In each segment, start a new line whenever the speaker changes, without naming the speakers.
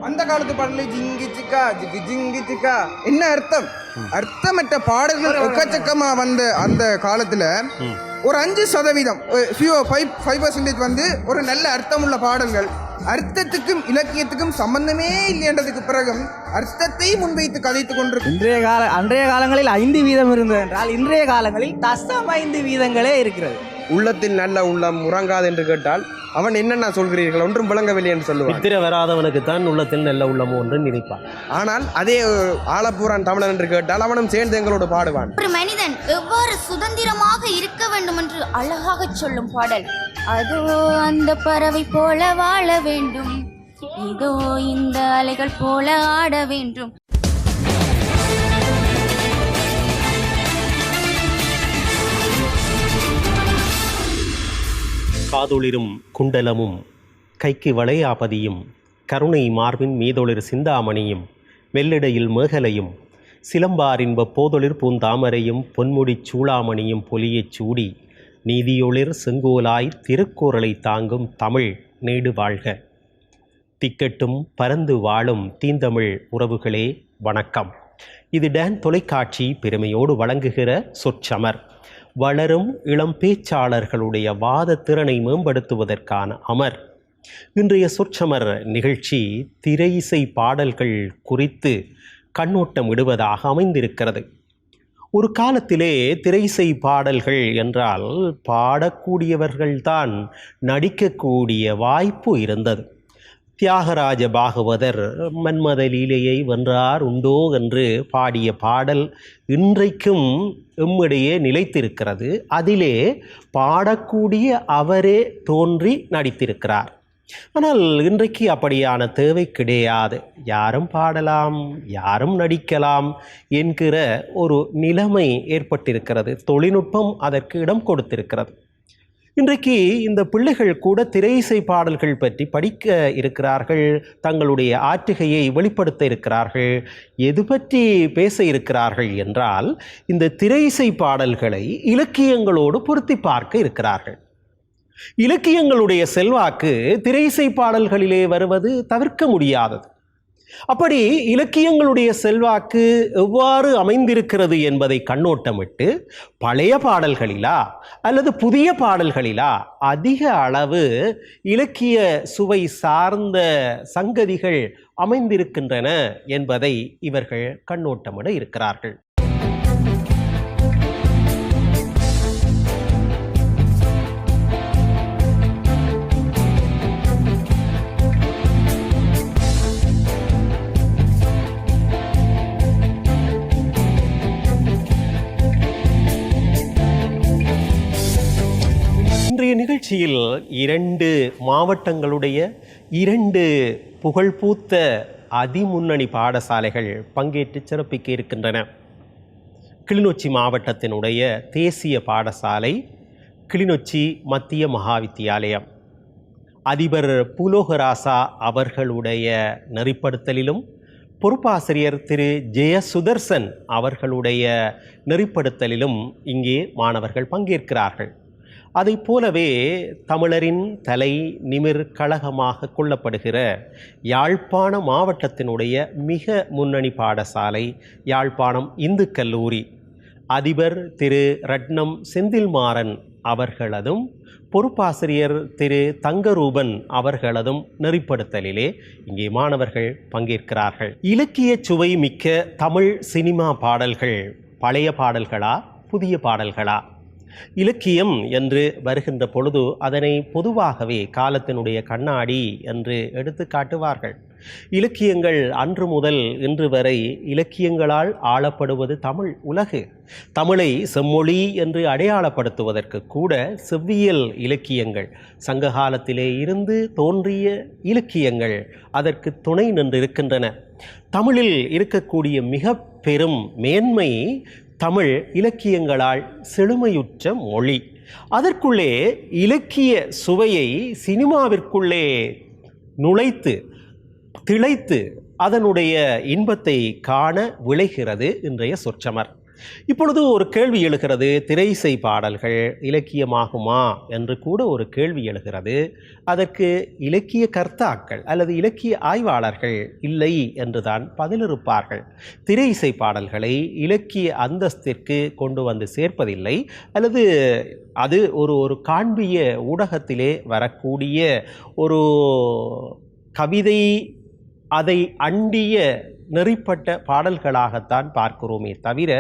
அந்த காலத்து பாடல ஜிங்கி சிக்கா ஜிகி ஜிங்கி சிக்கா என்ன அர்த்தம், அர்த்தமற்ற பாடல்கள் எக்கச்சக்கமா வந்த அந்த காலத்துல ஒரு 5% 5% வந்து ஒரு நல்ல அர்த்தமுள்ள பாடல்கள், அர்த்தத்துக்கும் இலக்கியத்துக்கும் சம்பந்தமே இல்லைன்றதுக்கு பிறகும் அர்த்தத்தை முன்வைத்து கதைத்துக் கொண்டிருக்கு.
அன்றைய காலங்களில் 5% இருந்தது என்றால் இன்றைய காலங்களில் தசம் 5% இருக்கிறது.
உள்ளத்தில் நல்ல உள்ளம் உறங்காது என்று கேட்டால் அவன் என்னென்ன சொல்கிறீர்கள் ஒன்றும் விளங்கவில்லை என்று சொல்லுவான்.
நித்திர வராதவனுக்கு தான் உள்ளத்தில் நல்ல உள்ளமோ என்று நினைப்பான்.
ஆனால் அதே ஆலப்பூரான் தமிழன் என்று கேட்டால் அவனும் சேர்ந்து எங்களோடு பாடுவான்.
ஒரு மனிதன் எவ்வாறு சுதந்திரமாக இருக்க வேண்டும் என்று அழகாக சொல்லும் பாடல். அதோ அந்த பறவை போல வாழ வேண்டும், இதோ இந்த அலைகள் போல ஆட வேண்டும்.
காதொளிரும் குண்டலமும் கைக்கு வளையாபதியும் கருணை மார்பின் மீதொளிர் சிந்தாமணியும் வெள்ளிடையில் மேகலையும் சிலம்பாரின்ப போதொளிர் பூந்தாமரையும் பொன்முடிச் சூளாமணியும் பொலியச் சூடி நீதியொளிர் செங்கோலாய் திருக்குறளை தாங்கும் தமிழ் நீடு வாழ்க. திக்கெட்டும் பரந்து வாழும் தீந்தமிழ் உறவுகளே வணக்கம். இது டான் தொலைக்காட்சி பெருமையோடு வழங்குகிற சொற்சமர். வளரும் இளம் பேச்சாளர்களுடைய வாத திறனை மேம்படுத்துவதற்கான அமர். இன்றைய சொற்சமர் நிகழ்ச்சி திரை இசை பாடல்கள் குறித்து கண்ணோட்டம் இடுவதாக அமைந்திருக்கிறது. ஒரு காலத்திலே திரை இசை பாடல்கள் என்றால் பாடக்கூடியவர்கள்தான் நடிக்கக்கூடிய வாய்ப்பு இருந்தது. தியாகராஜ பாகவதர் மன்மத லீலையை வென்றார் உண்டோ என்று பாடிய பாடல் இன்றைக்கும் எம்மிடையே நிலைத்திருக்கிறது. அதிலே பாடக்கூடிய அவரே தோன்றி நடித்திருக்கிறார். ஆனால் இன்றைக்கு அப்படியான தேவை கிடையாது. யாரும் பாடலாம், யாரும் நடிக்கலாம் என்கிற ஒரு நிலைமை ஏற்பட்டிருக்கிறது. தொழில்நுட்பம் அதற்கு இடம் கொடுத்திருக்கிறது. இன்றைக்கு இந்த பிள்ளைகள் கூட திரை இசை பாடல்கள் பற்றி படிக்க இருக்கிறார்கள், தங்களுடைய ஆற்றுகையை வெளிப்படுத்த இருக்கிறார்கள். எது பற்றி பேச இருக்கிறார்கள் என்றால் இந்த திரை இசை பாடல்களை இலக்கியங்களோடு பொருத்தி பார்க்க இருக்கிறார்கள். இலக்கியங்களுடைய செல்வாக்கு திரை இசை பாடல்களிலே வருவது தவிர்க்க முடியாதது. அப்படி இலக்கியங்களுடைய செல்வாக்கு எவ்வாறு அமைந்திருக்கிறது என்பதை கண்ணோட்டமிட்டு பழைய பாடல்களிலா அல்லது புதிய பாடல்களிலா அதிக அளவு இலக்கிய சுவை சார்ந்த சங்கதிகள் அமைந்திருக்கின்றன என்பதை இவர்கள் கண்ணோட்டமிட இருக்கிறார்கள். இன்றைய நிகழ்ச்சியில் 2 மாவட்டங்களுடைய 2 புகழ்பூத்த அதிமுன்னணி பாடசாலைகள் பங்கேற்று சிறப்பிக்க இருக்கின்றன. கிளிநொச்சி மாவட்டத்தினுடைய தேசிய பாடசாலை கிளிநொச்சி மத்திய மகாவித்தியாலயம் அதிபர் புலோகராசா அவர்களுடைய நெறிப்படுத்தலிலும் பொறுப்பாசிரியர் திரு ஜெயசுதர்சன் அவர்களுடைய நெறிப்படுத்தலிலும் இங்கே மாணவர்கள் பங்கேற்கிறார்கள். அதை போலவே தமிழரின் தலை நிமிர் கழகமாக கொள்ளப்படுகிற யாழ்ப்பாண மாவட்டத்தினுடைய மிக முன்னணி பாடசாலை யாழ்ப்பாணம் இந்து கல்லூரி அதிபர் திரு ரட்னம் செந்தில்மாறன் அவர்களதும் பொறுப்பாசிரியர் திரு தங்கரூபன் அவர்களதும் நெறிப்படுத்தலிலே இங்கே மாணவர்கள் பங்கேற்கிறார்கள். இலக்கிய சுவை மிக்க தமிழ் சினிமா பாடல்கள் பழைய பாடல்களா புதிய பாடல்களா? இலக்கியம் என்று வருகின்ற பொழுது அதனை பொதுவாகவே காலத்தினுடைய கண்ணாடி என்று எடுத்து காட்டுவார்கள். இலக்கியங்கள் அன்று முதல் இன்று வரை இலக்கியங்களால் ஆளப்படுவது தமிழ் உலகு. தமிழை செம்மொழி என்று அடையாளப்படுத்துவதற்கு கூட செவ்வியல் இலக்கியங்கள் சங்ககாலத்திலே இருந்து தோன்றிய இலக்கியங்கள் அதற்கு துணை நின்றிருக்கின்றன. தமிழில் இருக்கக்கூடிய மிக பெரும் மேன்மை தமிழ் இலக்கியங்களால் செழுமையுற்ற மொழி. அதற்குள்ளே இலக்கிய சுவையை சினிமாவிற்குள்ளே நுழைத்து திளைத்து அதனுடைய இன்பத்தை காண விளைகிறது இன்றைய சொற்சமர். இப்பொழுது ஒரு கேள்வி எழுகிறது, திரையிசை பாடல்கள் இலக்கியமாகுமா என்று கூட ஒரு கேள்வி எழுகிறது. அதற்கு இலக்கிய கர்த்தாக்கள் அல்லது இலக்கிய ஆய்வாளர்கள் இல்லை என்றுதான் பதிலிருப்பார்கள். திரையிசை பாடல்களை இலக்கிய அந்தஸ்திற்கு கொண்டு வந்து சேர்ப்பதில்லை, அல்லது அது ஒரு காண்பிய ஊடகத்திலே வரக்கூடிய ஒரு கவிதை அதை அண்டிய நெறிப்பட்ட பாடல்களாகத்தான் பார்க்கிறோமே தவிர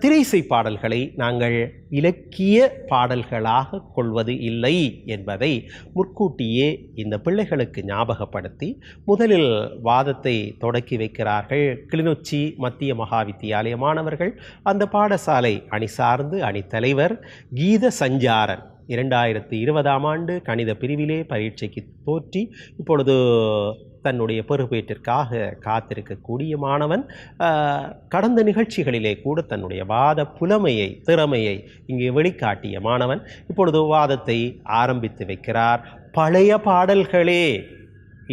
திரையிசை பாடல்களை நாங்கள் இலக்கிய பாடல்களாக கொள்வது இல்லை என்பதை முற்கூட்டியே இந்த பிள்ளைகளுக்கு ஞாபகப்படுத்தி முதலில் வாதத்தை தொடக்கி வைக்கிறார்கள் கிளிநொச்சி மத்திய மகாவித்தியாலய மாணவர்கள். அந்த பாடசாலை அணி சார்ந்து அணித்தலைவர் கீத சஞ்சாரன் 2020ஆம் ஆண்டு கணித பிரிவிலே பரீட்சைக்கு தோற்றி இப்பொழுது தன்னுடைய பெறுபேற்றிற்காக காத்திருக்கக்கூடிய மாணவன். கடந்த நிகழ்ச்சிகளிலே கூட தன்னுடைய வாத புலமையை திறமையை இங்கே வெளிக்காட்டிய மாணவன் இப்பொழுது வாதத்தை ஆரம்பித்து வைக்கிறார். பழைய பாடல்களே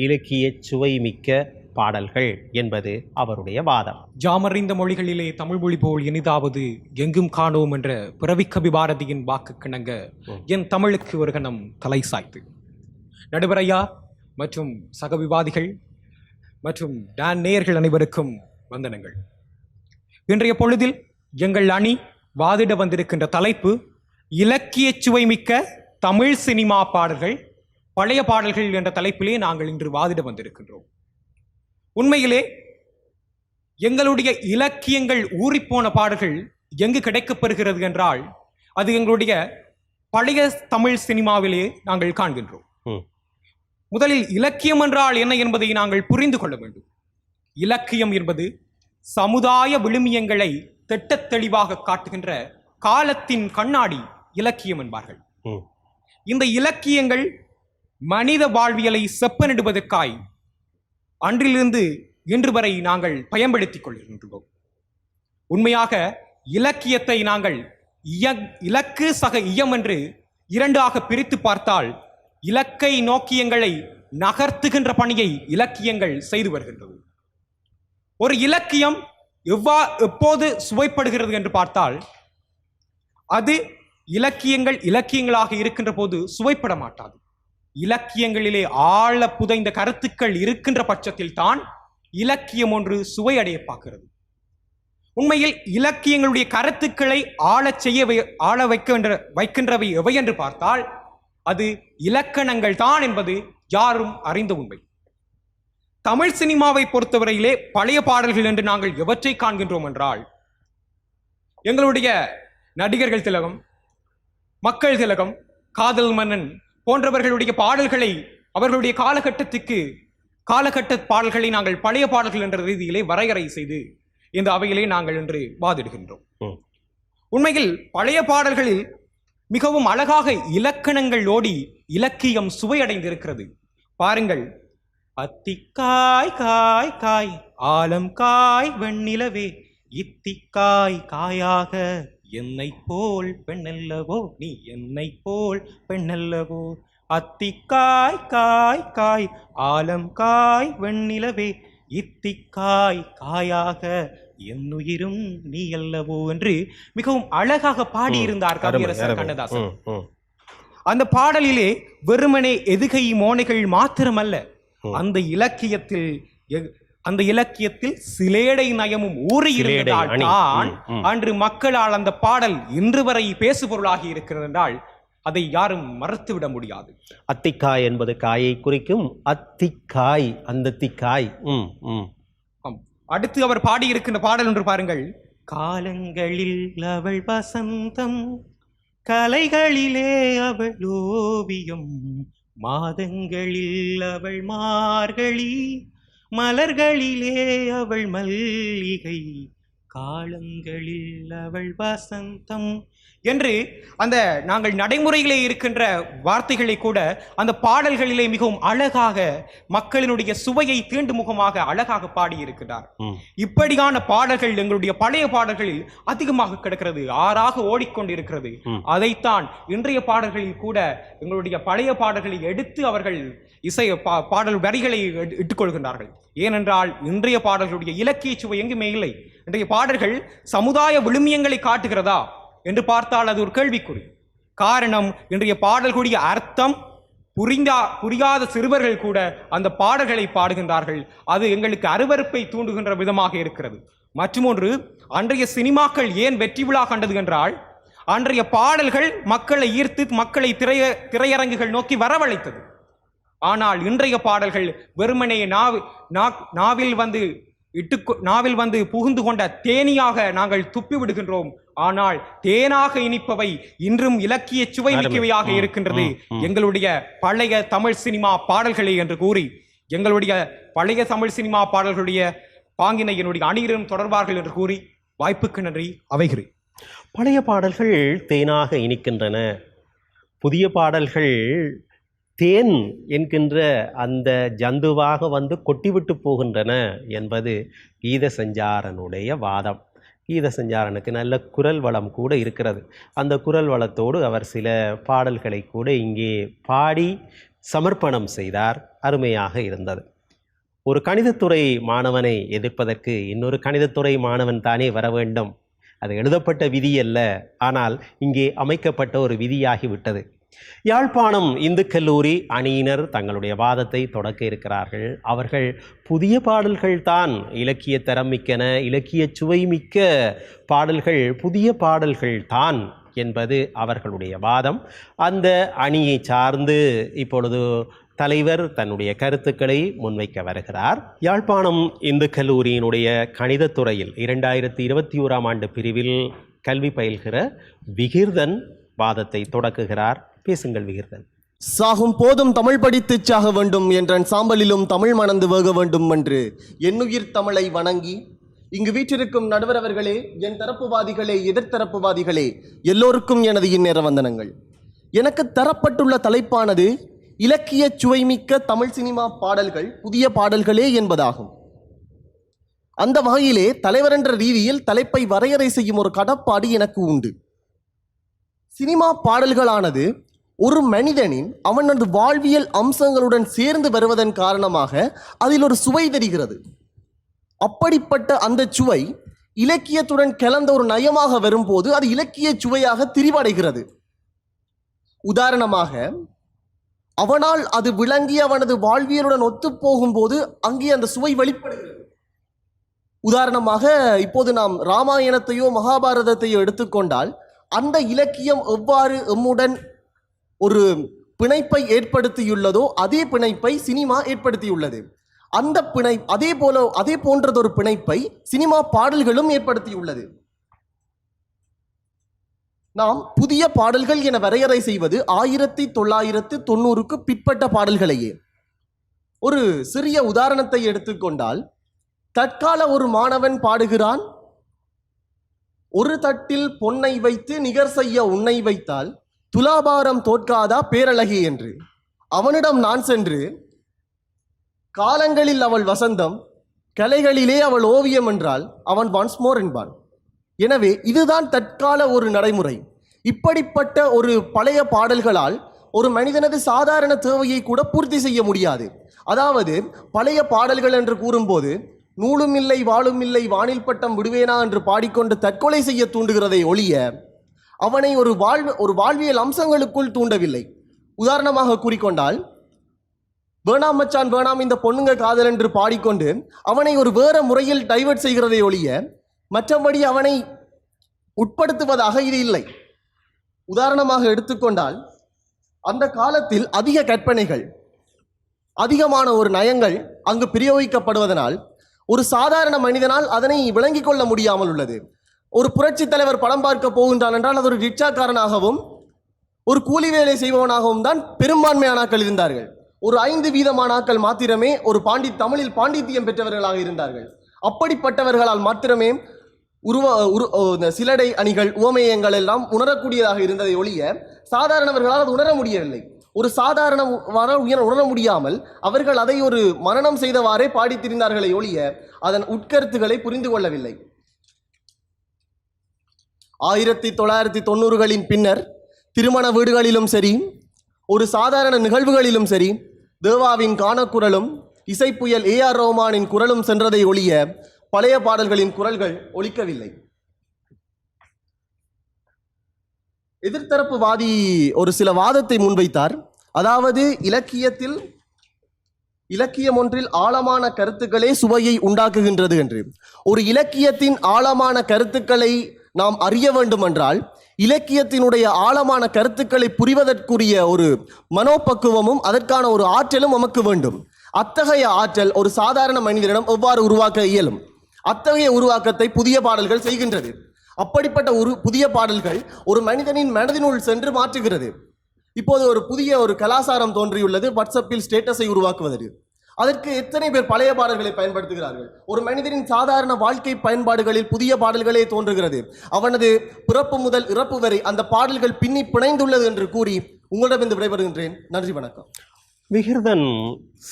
இலக்கிய சுவைமிக்க பாடல்கள் என்பது அவருடைய வாதம்.
ஜாமறிந்த மொழிகளிலே தமிழ் மொழி போல் இனிதாவது எங்கும் காணோம் என்ற பிறவிக்கவி பாரதியின் வாக்கு கிணங்க என் தமிழுக்கு ஒரு கணம் தலை சாய்த்து. நடுவரையா மற்றும் சக விவாதிகள் மற்றும் டான் நேயர்கள் அனைவருக்கும் வந்தனங்கள். இன்றைய பொழுதில் எங்கள் அணி வாதிட வந்திருக்கின்ற தலைப்பு இலக்கிய சுவைமிக்க தமிழ் சினிமா பாடல்கள் பழைய பாடல்கள் என்ற தலைப்பிலே நாங்கள் இன்று வாதிட வந்திருக்கின்றோம். உண்மையிலே எங்களுடைய இலக்கியங்கள் ஊறிப்போன பாடல்கள் எங்கு கிடைக்கப்பெறுகிறது என்றால் அது எங்களுடைய பழைய தமிழ் சினிமாவிலே நாங்கள் காண்கின்றோம். முதலில் இலக்கியம் என்றால் என்ன என்பதை நாங்கள் புரிந்து கொள்ள வேண்டும். இலக்கியம் என்பது சமுதாய விழுமியங்களை திட்டத் தெளிவாக காட்டுகின்ற காலத்தின் கண்ணாடி இலக்கியம் என்பார்கள். இந்த இலக்கியங்கள் மனித வாழ்வியலை செப்பனிடுவதற்காய் அன்றிலிருந்து இன்று வரை நாங்கள் பயன்படுத்திக் கொள்கின்றோம். உண்மையாக இலக்கியத்தை நாங்கள் இலக்கு சக இயம் என்று இரண்டாக பிரித்து பார்த்தால் இலக்கை நோக்கியங்களை நகர்த்துகின்ற பணியை இலக்கியங்கள் செய்து வருகின்றது. ஒரு இலக்கியம் எப்போது சுவைப்படுகிறது என்று பார்த்தால் அது இலக்கியங்களாக இருக்கின்ற போது சுவைப்பட மாட்டாது. இலக்கியங்களிலே ஆழ புதைந்த கருத்துக்கள் இருக்கின்ற பட்சத்தில் தான் இலக்கியம் ஒன்று சுவையடைய பார்க்கிறது. உண்மையில் இலக்கியங்களுடைய கருத்துக்களை ஆழ வைக்கின்றவை எவை என்று பார்த்தால் அது இலக்கணங்கள் தான் என்பது யாரும் அறிந்த உண்மை. தமிழ் சினிமாவை பொறுத்தவரையிலே பழைய பாடல்கள் என்று நாங்கள் எவற்றை காண்கின்றோம் என்றால் எங்களுடைய நடிகர்கள் திலகம், மக்கள் திலகம், காதல் மன்னன் போன்றவர்களுடைய பாடல்களை அவர்களுடைய காலகட்ட பாடல்களை நாங்கள் பழைய பாடல்கள் என்ற ரீதியிலே வரையறை செய்து இந்த அவையிலே நாங்கள் இன்று வாதிடுகின்றோம். உண்மையில் பழைய பாடல்களில் மிகவும் அழகாக இலக்கணங்கள் ஓடி இலக்கியம் சுவையடைந்திருக்கிறது. பாருங்கள், அத்திக்காய் காய் காய் ஆலம் காய் வெண்ணிலவே இத்திக்காய் காயாக என்னை போல் பெண்ணல்லவோ நீ என்னை போல் பெண்ணல்லவோ அத்திக்காய் காய் காய் ஆலம் காய் வெண்ணிலவே இத்திக்காய் காயாக என்னுயிரும் நீ அல்லவோ என்று மிகவும் அழகாக பாடியிருந்தார் கவியரசர் கண்ணதாசன். அந்த பாடலிலே வெறுமனே எதுகை மோனைகள் மாத்திரமல்ல, அந்த இலக்கியத்தில் சிலேடை நயமும் ஊறியிருந்தால் தான் அன்று மக்களால் அந்த பாடல் இன்று வரை பேசுபொருளாகி இருக்கிறது என்றால் அதை யாரும் மறுத்துவிட முடியாது.
அத்திக்காய் என்பது காயை குறிக்கும். அத்திக்காய், அந்த திக்காய்.
அடுத்து அவர் பாடியிருக்கின்ற பாடல் ஒன்று பாருங்கள். காலங்களில் அவள் வசந்தம், கலைகளிலே அவள் ஓவியம், மாதங்களில் அவள் மார்கழி, மலர்களிலே அவள் மல்லிகை, காலங்களில் அவள் வசந்தம் என்று அந்த நாங்கள் நடைமுறையிலே இருக்கின்ற வார்த்தைகளை கூட அந்த பாடல்களிலே மிகவும் அழகாக மக்களினுடைய சுவையை தீண்டு முகமாக அழகாக பாடியிருக்கிறார். இப்படியான பாடல்கள் எங்களுடைய பழைய பாடல்களில் அதிகமாக கிடக்கிறது, ஆறாக ஓடிக்கொண்டிருக்கிறது. அதைத்தான் இன்றைய பாடல்களில் கூட எங்களுடைய பழைய பாடல்களை எடுத்து அவர்கள் பாடல் வரிகளை இட்டுக்கொள்கின்றார்கள். ஏனென்றால் இன்றைய பாடல்களுடைய இலக்கிய சுவை எங்குமே இல்லை. இன்றைய பாடல்கள் சமுதாய விழுமியங்களை காட்டுகிறதா என்று பார்த்தால் அது ஒரு கேள்விக்குறி. காரணம், இன்றைய பாடல்களுடைய அர்த்தம் புரியாத சிறுவர்கள் கூட அந்த பாடல்களை பாடுகின்றார்கள். அது எங்களுக்கு அருவருப்பை தூண்டுகின்ற விதமாக இருக்கிறது. மற்றுமொன்று, அன்றைய சினிமாக்கள் ஏன் வெற்றி விழா கண்டது என்றால், அன்றைய பாடல்கள் மக்களை ஈர்த்து மக்களை திரையரங்குகள் நோக்கி வரவழைத்தது. ஆனால் இன்றைய பாடல்கள் வெறுமனே நாவில் வந்து புகுந்து கொண்ட தேனியாக நாங்கள் துப்பி விடுகின்றோம். ஆனால் தேனாக இனிப்பவை இன்றும் இலக்கிய சுவை மிக்கவையாக இருக்கின்றது எங்களுடைய பழைய தமிழ் சினிமா பாடல்களே என்று கூறி, எங்களுடைய பழைய தமிழ் சினிமா பாடல்களுடைய பாங்கினை என்னுடைய அணியிடம் தொடர்பார்கள் என்று கூறி வாய்ப்புக்கு நன்றி அவைகிறேன்.
பழைய பாடல்கள் தேனாக இனிக்கின்றன, புதிய பாடல்கள் தேன் என்கின்ற அந்த ஜந்துவாக வந்து கொட்டிவிட்டு போகின்றன என்பது கீத சஞ்சாரனுடைய வாதம். கீத சஞ்சாரனுக்கு நல்ல குரல் வளம் கூட இருக்கிறது. அந்த குரல் வளத்தோடு அவர் சில பாடல்களை கூட இங்கே பாடி சமர்ப்பணம் செய்தார். அருமையாக இருந்தது. ஒரு கணிதத்துறை மாணவனை எதிர்ப்பதற்கு இன்னொரு கணிதத்துறை மாணவன் தானே வர வேண்டும். அது எழுதப்பட்ட விதி அல்ல, ஆனால் இங்கே அமைக்கப்பட்ட ஒரு விதியாகிவிட்டது. யாழ்ப்பாணம் இந்து கல்லூரி அணியினர் தங்களுடைய வாதத்தை தொடக்க இருக்கிறார்கள். அவர்கள் புதிய பாடல்கள் தான் இலக்கிய தரம் மிக்கன, இலக்கிய சுவை மிக்க பாடல்கள் புதிய பாடல்கள் தான் என்பது அவர்களுடைய வாதம். அந்த அணியை சார்ந்து இப்பொழுது தலைவர் தன்னுடைய கருத்துக்களை முன்வைக்க வருகிறார். யாழ்ப்பாணம் இந்து கல்லூரியினுடைய கணிதத்துறையில் 2021ஆம் ஆண்டு பிரிவில் கல்வி பயில்கிற விகிர்தன் வாதத்தை தொடக்குகிறார். பேசுங்கள் விகிர்தன்.
சாகும் போதும் தமிழ் படித்து சாக வேண்டும் என்றன் சாம்பலிலும் தமிழ் மணந்து வேக வேண்டும் என்று என்னுயிர் தமிழை வணங்கி இங்கு வீற்றிருக்கும் நடுவர் அவர்களே, என் தரப்புவாதிகளே, எதிர்த்தரப்புவாதிகளே, எல்லோருக்கும் எனது இந்நேர வந்தனங்கள். எனக்கு தரப்பட்டுள்ள தலைப்பானது இலக்கிய சுவைமிக்க தமிழ் சினிமா பாடல்கள் புதிய பாடல்களே என்பதாகும். அந்த வகையிலே தலைவர் என்ற ரீதியில் தலைப்பை வரையறை செய்யும் ஒரு கடப்பாடு எனக்கு உண்டு. சினிமா பாடல்களானது ஒரு மனிதனின் அவனது வாழ்வியல் அம்சங்களுடன் சேர்ந்து வருவதன் காரணமாக அதில் ஒரு சுவை தெரிகிறது. அப்படிப்பட்ட அந்த சுவை இலக்கியத்துடன் கலந்த ஒரு நயமாக வரும்போது அது இலக்கிய சுவையாக திரிவடைகிறது. உதாரணமாக, அவனால் அது விளங்கி அவனது வாழ்வியலுடன் ஒத்துப்போகும்போது அங்கே அந்த சுவை வெளிப்படுகிறது. உதாரணமாக, இப்போது நாம் ராமாயணத்தையோ மகாபாரதத்தையோ எடுத்துக்கொண்டால் அந்த இலக்கியம் எவ்வாறு எம்முடன் ஒரு பிணைப்பை ஏற்படுத்தியுள்ளதோ அதே பிணைப்பை சினிமா ஏற்படுத்தியுள்ளது. அந்த அதே போன்றதொரு பிணைப்பை சினிமா பாடல்களும் ஏற்படுத்தியுள்ளது. நாம் புதிய பாடல்கள் என வரையறை செய்வது 1990க்கு பிற்பட்ட பாடல்களையே. ஒரு சிறிய உதாரணத்தை எடுத்துக்கொண்டால், தற்கால ஒரு மாணவன் பாடுகிறான், ஒரு தட்டில் பொன்னை வைத்து நிகர் செய்ய உன்னை வைத்தால் துலாபாரம் தோற்காதா பேரழகி என்று. அவனிடம் நான் சென்று, காலங்களில் அவள் வசந்தம், கலைகளிலே அவள் ஓவியம் என்றால் அவன் ஒன்ஸ் மோர் என்பான். எனவே இதுதான் தற்கால ஒரு நடைமுறை. இப்படிப்பட்ட ஒரு பழைய பாடல்களால் ஒரு மனிதனது சாதாரண தேவையை கூட பூர்த்தி செய்ய முடியாது. அதாவது பழைய பாடல்கள் என்று கூறும்போது நூலும் இல்லை வாளும் இல்லை வானில் பட்டம் விடுவேனா என்று பாடிக்கொண்டு தற்கொலை செய்ய தூண்டுகிறதை ஒழிய அவனை ஒரு வாழ்வியல் அம்சங்களுக்குள் தூண்டவில்லை. உதாரணமாக கூறிக்கொண்டால், வேணாம் மச்சான் வேணாம் இந்த பொண்ணுங்க காதல் என்று பாடிக்கொண்டு அவனை ஒரு வேற முறையில் டைவர்ட் செய்கிறதை ஒழிய மற்றபடி அவனை உட்படுத்துவதாக இது இல்லை. உதாரணமாக எடுத்துக்கொண்டால், அந்த காலத்தில் அதிக கற்பனைகள், அதிகமான ஒரு நயங்கள் அங்கு பிரயோகிக்கப்படுவதனால் ஒரு சாதாரண மனிதனால் அதனை விளங்கிக் கொள்ள முடியாமல் உள்ளது. ஒரு புரட்சி தலைவர் படம் பார்க்க போகின்றான் என்றால் அது ஒரு ரிக்ஷாக்காரனாகவும் ஒரு கூலி வேலை செய்பவனாகவும் தான் பெரும்பான்மையான ஆட்கள் இருந்தார்கள். ஒரு 5% ஆட்கள் மாத்திரமே ஒரு தமிழில் பாண்டித்தியம் பெற்றவர்களாக இருந்தார்கள். அப்படிப்பட்டவர்களால் மாத்திரமே சிலடை அணிகள் உவமேயங்கள் எல்லாம் உணரக்கூடியதாக இருந்ததை ஒழிய சாதாரணவர்களால் அது உணர முடியவில்லை. ஒரு சாதாரண உணர முடியாமல் அவர்கள் அதை ஒரு மனனம் செய்தவாறே பாடித்திருந்தார்களே ஒழிய அதன் உட்கருத்துக்களை புரிந்து கொள்ளவில்லை. 1990களின் பின்னர் திருமண வீடுகளிலும் சரி, ஒரு சாதாரண நிகழ்வுகளிலும் சரி, தேவாவின் கானக்குரலும் இசைப்புயல் ஏஆர் ரஹ்மானின் குரலும் சென்றதை ஒழிய பழைய பாடல்களின் குரல்கள் ஒலிக்கவில்லை. எதிர்த்தரப்பு வாதி ஒரு சில வாதத்தை முன்வைத்தார். அதாவது இலக்கியம் ஒன்றில் ஆழமான கருத்துக்களே சுவையை உண்டாக்குகின்றது என்று. ஒரு இலக்கியத்தின் ஆழமான கருத்துக்களை நாம் அறிய வேண்டுமென்றால் இலக்கியத்தினுடைய ஆழமான கருத்துக்களை புரிவதற்குரிய ஒரு மனோபக்குவமும் அதற்கான ஒரு ஆற்றலும் நமக்கு வேண்டும். அத்தகைய ஆற்றல் ஒரு சாதாரண மனிதனிடம் எவ்வாறு உருவாக்க இயலும்? அத்தகைய உருவாக்கத்தை புதிய பாடல்கள் செய்கின்றது. அப்படிப்பட்ட புதிய பாடல்கள் ஒரு மனிதனின் மனதினுள் சென்று மாற்றுகிறது. இப்போது ஒரு புதிய கலாச்சாரம் தோன்றியுள்ளது, வாட்ஸ்அப்பில் ஸ்டேட்டஸை உருவாக்குவதற்கு. அதற்கு எத்தனை பேர் பழைய பாடல்களை பயன்படுத்துகிறார்கள்? ஒரு மனிதனின் சாதாரண வாழ்க்கை பயன்பாடுகளில் புதிய பாடல்களே தோன்றுகிறது. அவனது பிறப்பு முதல் இறப்பு வரை அந்த பாடல்கள் பின்னி பிணைந்துள்ளது என்று கூறி உங்களிடமிருந்து விடைபெறுகின்றேன். நன்றி, வணக்கம்.
விகிர்தன்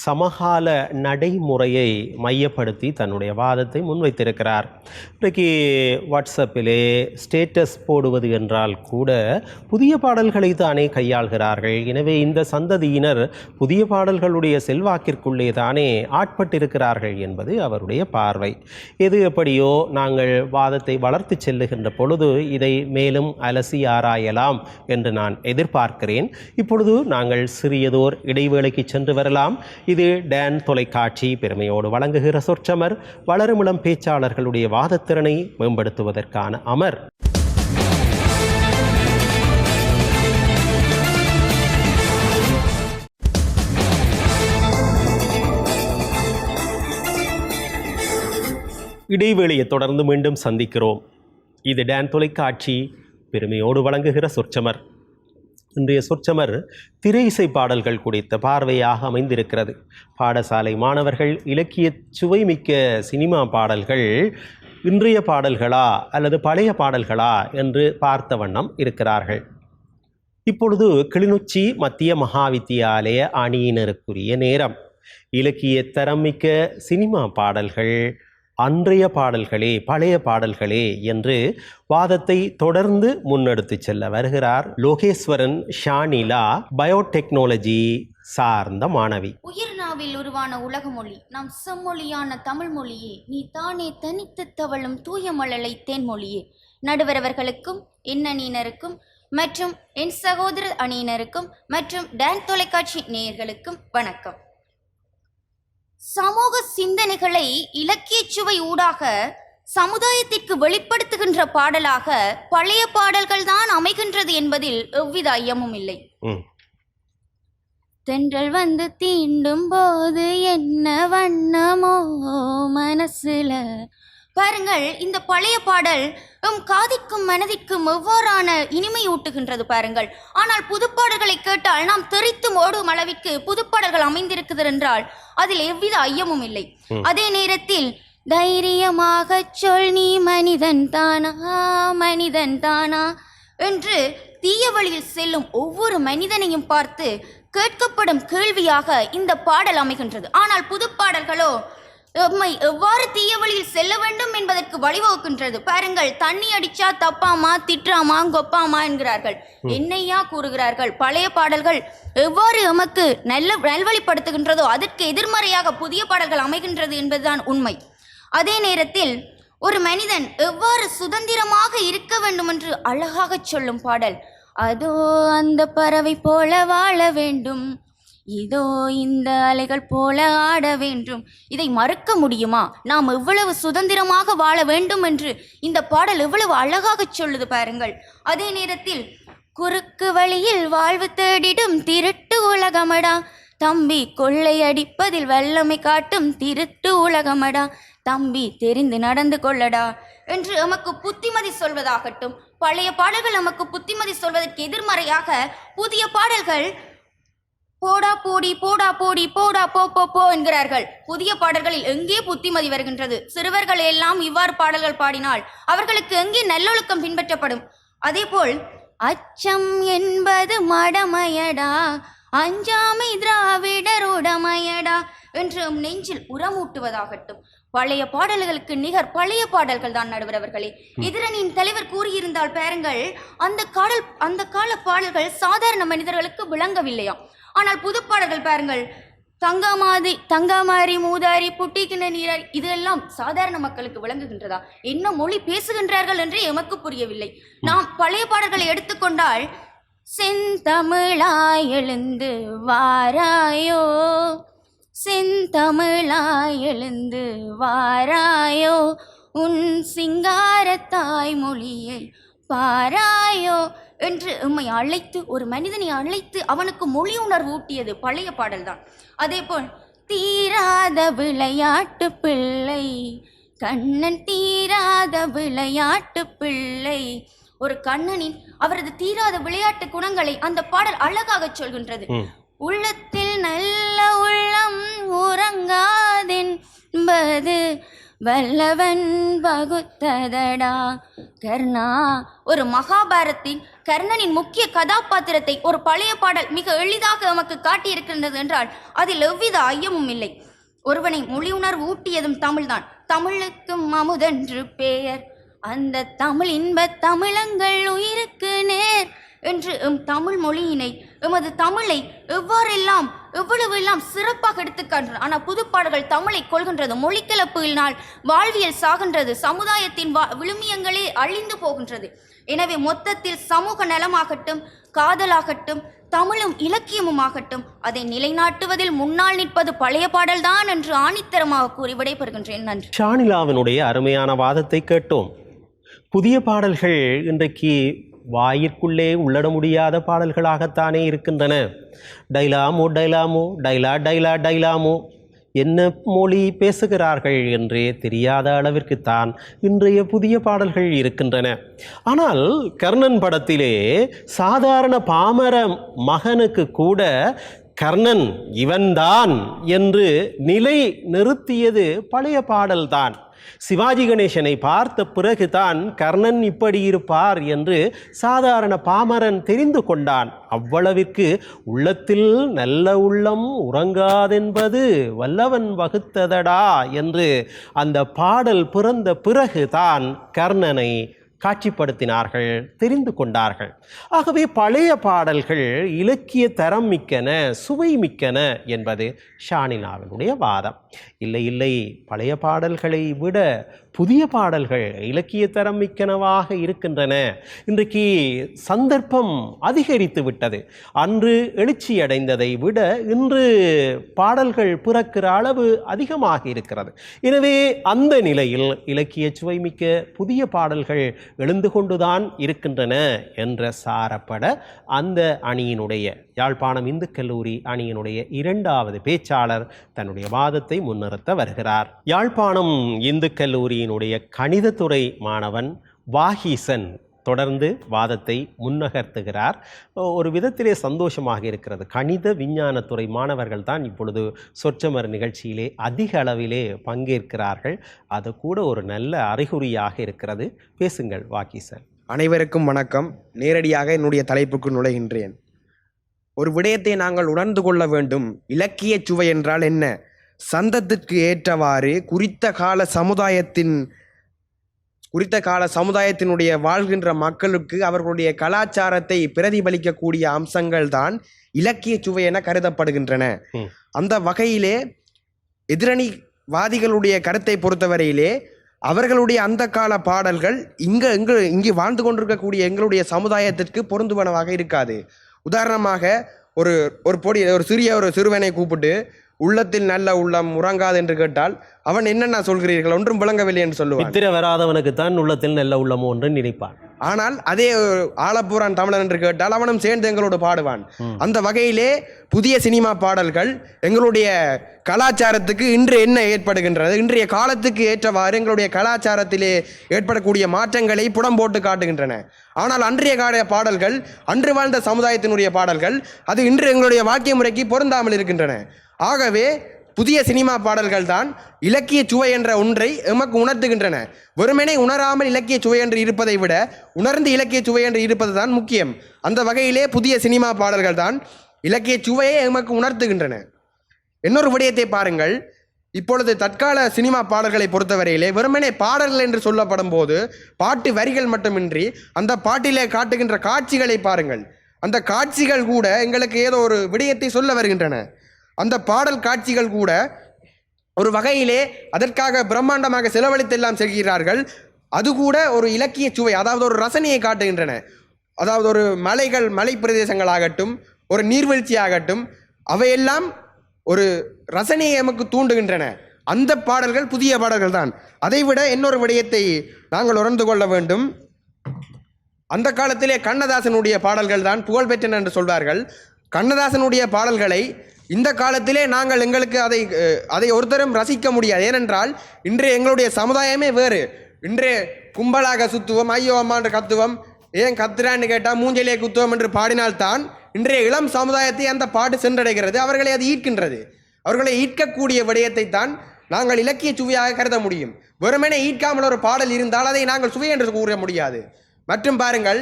சமகால நடைமுறையை மையப்படுத்தி தன்னுடைய வாதத்தை முன்வைத்திருக்கிறார். இன்றைக்கு வாட்ஸ்அப்பிலே ஸ்டேட்டஸ் போடுவது என்றால் கூட புதிய பாடல்களை தானே கையாள்கிறார்கள். எனவே இந்த சந்ததியினர் புதிய பாடல்களுடைய செல்வாக்கிற்குள்ளே தானே ஆட்பட்டிருக்கிறார்கள் என்பது அவருடைய பார்வை. எது எப்படியோ நாங்கள் வாதத்தை வளர்த்து செல்லுகின்ற பொழுது இதை மேலும் அலசி ஆராயலாம் என்று நான் எதிர்பார்க்கிறேன். இப்பொழுது நாங்கள் சிறியதோர் இடைவேளைக்கு சென்று வரலாம். இது டான் தொலைக்காட்சி பெருமையோடு வழங்குகிற சொற்சமர், வளரும் இளம் பேச்சாளர்களுடைய வாதத்திறனை மேம்படுத்துவதற்கான அமர். இடைவேளையை தொடர்ந்து மீண்டும் சந்திக்கிறோம். இது டான் தொலைக்காட்சி பெருமையோடு வழங்குகிற சொற்சமர். இன்றைய சொற்சமர் திரை இசை பாடல்கள் குறித்த பார்வையாக அமைந்திருக்கிறது. பாடசாலை மாணவர்கள் இலக்கிய சுவைமிக்க சினிமா பாடல்கள் இன்றைய பாடல்களா அல்லது பழைய பாடல்களா என்று பார்த்த வண்ணம் இருக்கிறார்கள். இப்பொழுது கிளிநொச்சி மத்திய மகாவித்தியாலய அணியினருக்குரிய நேரம். இலக்கிய தரமிக்க சினிமா பாடல்கள் அன்றைய பாடல்களே பழைய பாடல்களே என்று வாதத்தை தொடர்ந்து முன்னெடுத்து செல்ல வருகிறார் லோகேஸ்வரன் ஷானிலா, பயோடெக்னாலஜி சார்ந்த மாணவி.
உயிர் நாவில் உருவான உலக மொழி நம் செம்மொழியான தமிழ் மொழியே, நீ தானே தனித்து தவழும் தூய மழலை தேன்மொழியே. நடுவரவர்களுக்கும் எண்ணணியினருக்கும் மற்றும் என் சகோதர அணியினருக்கும் மற்றும் டான் தொலைக்காட்சி நேயர்களுக்கும் வணக்கம். சமூக சிந்தனைகளை இலக்கிய சுவை ஊடாக சமுதாயத்திற்கு வெளிப்படுத்துகின்ற பாடலாக பழைய பாடல்கள் தான் அமைகின்றது என்பதில் எவ்வித ஐயமும் இல்லை. தென்றல் வந்து தீண்டும் போது என்ன வண்ணமோ மனசுல. பாருங்கள், இந்த பழைய பாடல் காதிற்கும் மனதிற்கும் எவ்வாறான இனிமை ஊட்டுகின்றது பாருங்கள். ஆனால் புதுப்பாடல்களை கேட்டால் நாம் தெரித்தும் ஓடும் அளவிற்கு புதுப்பாடல்கள் அமைந்திருக்குது என்றால் அதில் எவ்வித ஐயமும் இல்லை. அதே நேரத்தில் தைரியமாக சொல் நீ மனிதன் தானா மனிதன் தானா என்று தீய வழியில் செல்லும் ஒவ்வொரு மனிதனையும் பார்த்து கேட்கப்படும் கேள்வியாக இந்த பாடல் அமைகின்றது. ஆனால் புதுப்பாடல்களோ எம்மை எவ்வாறு தீய வழியில் செல்ல வேண்டும் என்பதற்கு வழிவகுக்கின்றது. பாருங்கள், தண்ணி அடிச்சா தப்பாமா திட்டாமா கொப்பாமா என்கிறார்கள். என்னையா கூறுகிறார்கள்? பழைய பாடல்கள் எவ்வாறு எமக்கு நல்வழிப்படுத்துகின்றதோ அதற்கு எதிர்மறையாக புதிய பாடல்கள் அமைகின்றது என்பதுதான் உண்மை. அதே நேரத்தில் ஒரு மனிதன் எவ்வாறு சுதந்திரமாக இருக்க வேண்டும் என்று அழகாக சொல்லும் பாடல். அதோ அந்த பறவை போல வாழ வேண்டும், இதோ இந்த அலைகள் போல ஆட வேண்டும். இதை மறுக்க முடியுமா? நாம் எவ்வளவு சுதந்திரமாக வாழ வேண்டும் என்று இந்த பாடல் எவ்வளவு அழகாக சொல்லுது பாருங்கள். அதே நேரத்தில் குறுக்கு வழியில் வாழ்வு தேடிடும் திருட்டு உலகமடா தம்பி, கொள்ளை அடிப்பதில் வல்லமை காட்டும் திருட்டு உலகமடா தம்பி, தெரிந்து நடந்து கொள்ளடா என்று எமக்கு புத்திமதி சொல்வதாகட்டும். பழைய பாடல்கள் நமக்கு புத்திமதி சொல்வதற்கு எதிர்மறையாக புதிய பாடல்கள் போடா போடி போடா போடி போடா போ போ போ என்கிறார்கள். புதிய பாடல்களில் எங்கே புத்திமதி வருகின்றது? சிறுவர்கள் எல்லாம் இவ்வாறு பாடல்கள் பாடினால் அவர்களுக்கு எங்கே நல்லொழுக்கம் பின்பற்றப்படும்? அதேபோல் அச்சம் என்பது மடமையடா, அஞ்சாமை திராவிடர் உடமையடா என்று நெஞ்சில் உரமூட்டுவதாகட்டும். பழைய பாடல்களுக்கு நிகர் பழைய பாடல்கள் தான் நடுவர் அவர்களே. எதிரணியின் தலைவர் கூறியிருந்தால் பாருங்கள், அந்த கால பாடல்கள் சாதாரண மனிதர்களுக்கு விளங்கவில்லையாம். ஆனால் புதுப்பாடல்கள் பாருங்கள், தங்காமாரி மூதாரி புட்டிக்கின நீராரி இதெல்லாம் சாதாரண மக்களுக்கு விளங்குகின்றதா? என்ன மொழி பேசுகின்றார்கள் என்று எமக்கு புரியவில்லை. நாம் பழைய பாடல்களை எடுத்துக்கொண்டால் செந்தமிழாய் எழுந்து வாராயோ, செந்தமிழாய் எழுந்து வாராயோ, உன் சிங்காரத்தாய் மொழியை பாராயோ என்று எம்மை அழைத்து, ஒரு மனிதனை அழைத்து அவனுக்கு மொழி உணர்வு ஊட்டியது பழைய பாடல்தான். அதேபோல் தீராத விளையாட்டு பிள்ளை கண்ணன், தீராத விளையாட்டு பிள்ளை, ஒரு கண்ணனின் அவரது தீராத விளையாட்டு குணங்களை அந்த பாடல் அழகாக சொல்கின்றது. உள்ளத்தில் நல்ல உள்ளம் உறங்காதென்பது வல்லவன் வகுத்ததடா கர்ணா. ஒரு மகாபாரத்தின் கர்ணனின் முக்கிய கதாபாத்திரத்தை ஒரு பழைய பாடல் மிக எளிதாக நமக்கு காட்டியிருக்கின்றது என்றால் அதில் எவ்வித ஐயமும் இல்லை. ஒருவனை மொழி உணர்வு ஊட்டியதும் தமிழ்தான். தமிழுக்கும் அமுதென்று பெயர், அந்த தமிழ் இன்ப தமிழங்கள் உயிருக்கு நேர் என்று தமிழ் மொழியினை, எமது தமிழை எவ்வளவெல்லாம் சிறப்பாக எடுத்துக்காட்டு. ஆனால் புதுப்பாடல்கள் தமிழை கொள்கின்றது. மொழிக்கலப்பினால் வாழ்வியல் சாகின்றது. சமுதாயத்தின் விழுமியங்களே அழிந்து போகின்றது. எனவே மொத்தத்தில் சமூக நலமாகட்டும், காதலாகட்டும், தமிழும் இலக்கியமும் ஆகட்டும், அதை நிலைநாட்டுவதில் முன்னால் நிற்பது பழைய பாடல்தான் என்று ஆணித்தரமாக கூறி விடைபெறுகின்றேன். நன்றி.
ஷானிலாவினுடைய அருமையான வாதத்தை கேட்டோம். புதிய பாடல்கள் இன்றைக்கு வாயிற்குள்ளே உள்ளட முடியாத பாடல்களாகத்தானே இருக்கின்றன. டைலாமோ டைலாமோ, டைலா டைலா டைலாமோ, என்ன மொழி பேசுகிறார்கள் என்றே தெரியாத அளவிற்குத்தான் இன்றைய புதிய பாடல்கள் இருக்கின்றன. ஆனால் கர்ணன் படத்திலே சாதாரண பாமர மகனுக்கு கூட கர்ணன் இவன்தான் என்று நிலை நிறுத்தியது பழைய பாடல்தான். சிவாஜி கணேசனை பார்த்த பிறகுதான் கர்ணன் இப்படி இருப்பார் என்று சாதாரண பாமரன் தெரிந்து கொண்டான். அவ்வளவிற்கு உள்ளத்தில் நல்ல உள்ளம் உறங்காதென்பது வல்லவன் வகுத்ததடா என்று அந்த பாடல் பிறந்த பிறகுதான் கர்ணனை காட்சிப்படுத்தினார்கள், தெரிந்து கொண்டார்கள். ஆகவே பழைய பாடல்கள் இலக்கிய தரம் மிக்கன, சுவை மிக்கன என்பது ஷானிலாவினுடைய வாதம். இல்லை, பழைய பாடல்களை விட புதிய பாடல்கள் இலக்கிய தரம் மிக்கனவாக இருக்கின்றன. இன்றைக்கு சந்தர்ப்பம் அதிகரித்து விட்டது. அன்று எழுச்சி அடைந்ததை விட இன்று பாடல்கள் பிறக்கிற அளவு அதிகமாக இருக்கிறது. எனவே அந்த நிலையில் இலக்கிய சுவை மிக்க புதிய பாடல்கள் எழுந்து கொண்டுதான் இருக்கின்றன என்ற சாரப்பட அந்த அணியினுடைய, யாழ்ப்பாணம் இந்து கல்லூரி அணியினுடைய இரண்டாவது பேச்சாளர் தன்னுடைய வாதத்தை முன்னிறுத்த வருகிறார். யாழ்ப்பாணம் இந்து கல்லூரியினுடைய கணிதத்துறை மாணவன் வாகீசன் தொடர்ந்து வாதத்தை முன்னகர்த்துகிறார். ஒரு விதத்திலே சந்தோஷமாக இருக்கிறது. கணித விஞ்ஞானத்துறை மாணவர்கள் தான் இப்பொழுது சொற்றமர் நிகழ்ச்சியிலே அதிக அளவிலே பங்கேற்கிறார்கள். அது கூட ஒரு நல்ல அறிகுறியாக இருக்கிறது. பேசுங்கள் வாகீசன்.
அனைவருக்கும் வணக்கம். நேரடியாக என்னுடைய தலைப்புக்கு நுழைகின்றேன். ஒரு விடயத்தை நாங்கள் உணர்ந்து கொள்ள வேண்டும். இலக்கிய சுவை என்றால் என்ன? சந்தத்திற்கு ஏற்றவாறு குறித்த கால சமுதாயத்தினுடைய வாழ்கின்ற மக்களுக்கு அவர்களுடைய கலாச்சாரத்தை பிரதிபலிக்கக்கூடிய அம்சங்கள் தான் இலக்கிய சுவை என கருதப்படுகின்றன. அந்த வகையிலே எதிரணிவாதிகளுடைய கருத்தை பொறுத்தவரையிலே அவர்களுடைய அந்த கால பாடல்கள் இங்கு வாழ்ந்து கொண்டிருக்கக்கூடிய எங்களுடைய சமுதாயத்திற்கு பொருந்துவனவாக இருக்காது. உதாரணமாக ஒரு சிறுவனை கூப்பிட்டு உள்ளத்தில் நல்ல உள்ளம் உறங்காது என்று கேட்டால் அவன் என்னென்ன சொல்கிறீர்கள், ஒன்றும் விளங்கவில்லை என்று சொல்லுவான்.
நித்திரை வராதவனுக்கு தான் உள்ளத்தில் நல்ல உள்ளமோ என்று நினைப்பான்.
ஆனால் அதே ஆலப்பூரான் தமிழன் என்று கேட்டால் அவனும் சேர்ந்து எங்களோடு பாடுவான். அந்த வகையிலே புதிய சினிமா பாடல்கள் எங்களுடைய கலாச்சாரத்துக்கு இன்று என்ன ஏற்படுகின்றது, இன்றைய காலத்துக்கு ஏற்றவாறு எங்களுடைய கலாச்சாரத்திலே ஏற்படக்கூடிய மாற்றங்களை புடம் போட்டு காட்டுகின்றன. ஆனால் அன்றைய கால பாடல்கள், அன்று வாழ்ந்த சமுதாயத்தினுடைய பாடல்கள், அது இன்று எங்களுடைய வாழ்க்கை முறைக்கு பொருந்தாமல் இருக்கின்றன. ஆகவே புதிய சினிமா பாடல்கள் தான் இலக்கிய சுவை என்ற ஒன்றை எமக்கு உணர்த்துகின்றன. வெறுமனே உணராமல் இலக்கிய சுவை என்று இருப்பதை விட உணர்ந்து இலக்கிய சுவை என்று இருப்பது தான் முக்கியம். அந்த வகையிலே புதிய சினிமா பாடல்கள் தான் இலக்கிய சுவையை எமக்கு உணர்த்துகின்றன. இன்னொரு விடயத்தை பாருங்கள். இப்பொழுது தற்கால சினிமா பாடல்களை பொறுத்தவரையிலே வெறுமனே பாடல்கள் என்று சொல்லப்படும் போது பாட்டு வரிகள் மட்டுமின்றி அந்த பாட்டிலே காட்டுகின்ற காட்சிகளை பாருங்கள். அந்த காட்சிகள் கூட எங்களுக்கு ஏதோ ஒரு விடயத்தை சொல்ல வருகின்றன. அந்த பாடல் காட்சிகள் கூட ஒரு வகையிலே அதற்காக பிரம்மாண்டமாக செலவழித்தெல்லாம் செல்கிறார்கள். அது கூட ஒரு இலக்கிய சுவை, அதாவது ஒரு ரசனையை காட்டுகின்றன. அதாவது ஒரு மலைகள், மலை பிரதேசங்களாகட்டும், ஒரு நீர்வீழ்ச்சி ஆகட்டும், அவையெல்லாம் ஒரு ரசனையை நமக்கு தூண்டுகின்றன. அந்த பாடல்கள் புதிய பாடல்கள் தான். அதைவிட இன்னொரு விடயத்தை நாங்கள் உணர்ந்து கொள்ள வேண்டும். அந்த காலத்திலே கண்ணதாசனுடைய பாடல்கள் தான் புகழ்பெற்றன என்று சொல்வார்கள். கண்ணதாசனுடைய பாடல்களை இந்த காலத்திலே நாங்கள் எங்களுக்கு அதை ஒருத்தரும் ரசிக்க முடியாது. ஏனென்றால் இன்றைய எங்களுடைய சமுதாயமே வேறு. இன்றைய கும்பலாக சுத்துவோம், ஐயோ அம்மா என்று கத்துவோம், ஏன் கத்துறான்னு கேட்டால் மூஞ்சலியே குத்துவோம் என்று பாடினால்தான் இன்றைய இளம் சமுதாயத்தை அந்த பாட்டு சென்றடைகிறது. அவர்களை அது ஈர்க்கின்றது. அவர்களை ஈர்க்கக்கூடிய விடயத்தை தான் நாங்கள் இலக்கிய சுவையாக கருத முடியும். வெறுமனே ஈர்க்காமல் ஒரு பாடல் இருந்தால் அதை நாங்கள் சுவை என்று கூற முடியாது. மற்றும் பாருங்கள்,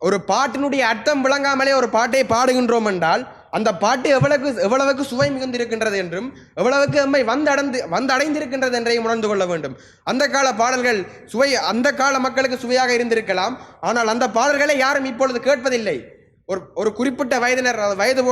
ஒரு பாட்டினுடைய அர்த்தம் விளங்காமலே ஒரு பாட்டை பாடுகின்றோம் என்றால் அந்த பாட்டு எவ்வளவுக்கு சுவை மிகுந்திருக்கின்றது என்றும் எவ்வளவுக்கு நம்மை வந்தடைந்திருக்கின்றது என்றையும் உணர்ந்து கொள்ள வேண்டும். அந்த கால பாடல்கள் அந்த கால மக்களுக்கு சுவையாக இருந்திருக்கலாம். ஆனால் அந்த பாடல்களை யாரும் இப்பொழுது கேட்பதில்லை. ஒரு குறிப்பிட்ட வயதினர், வயது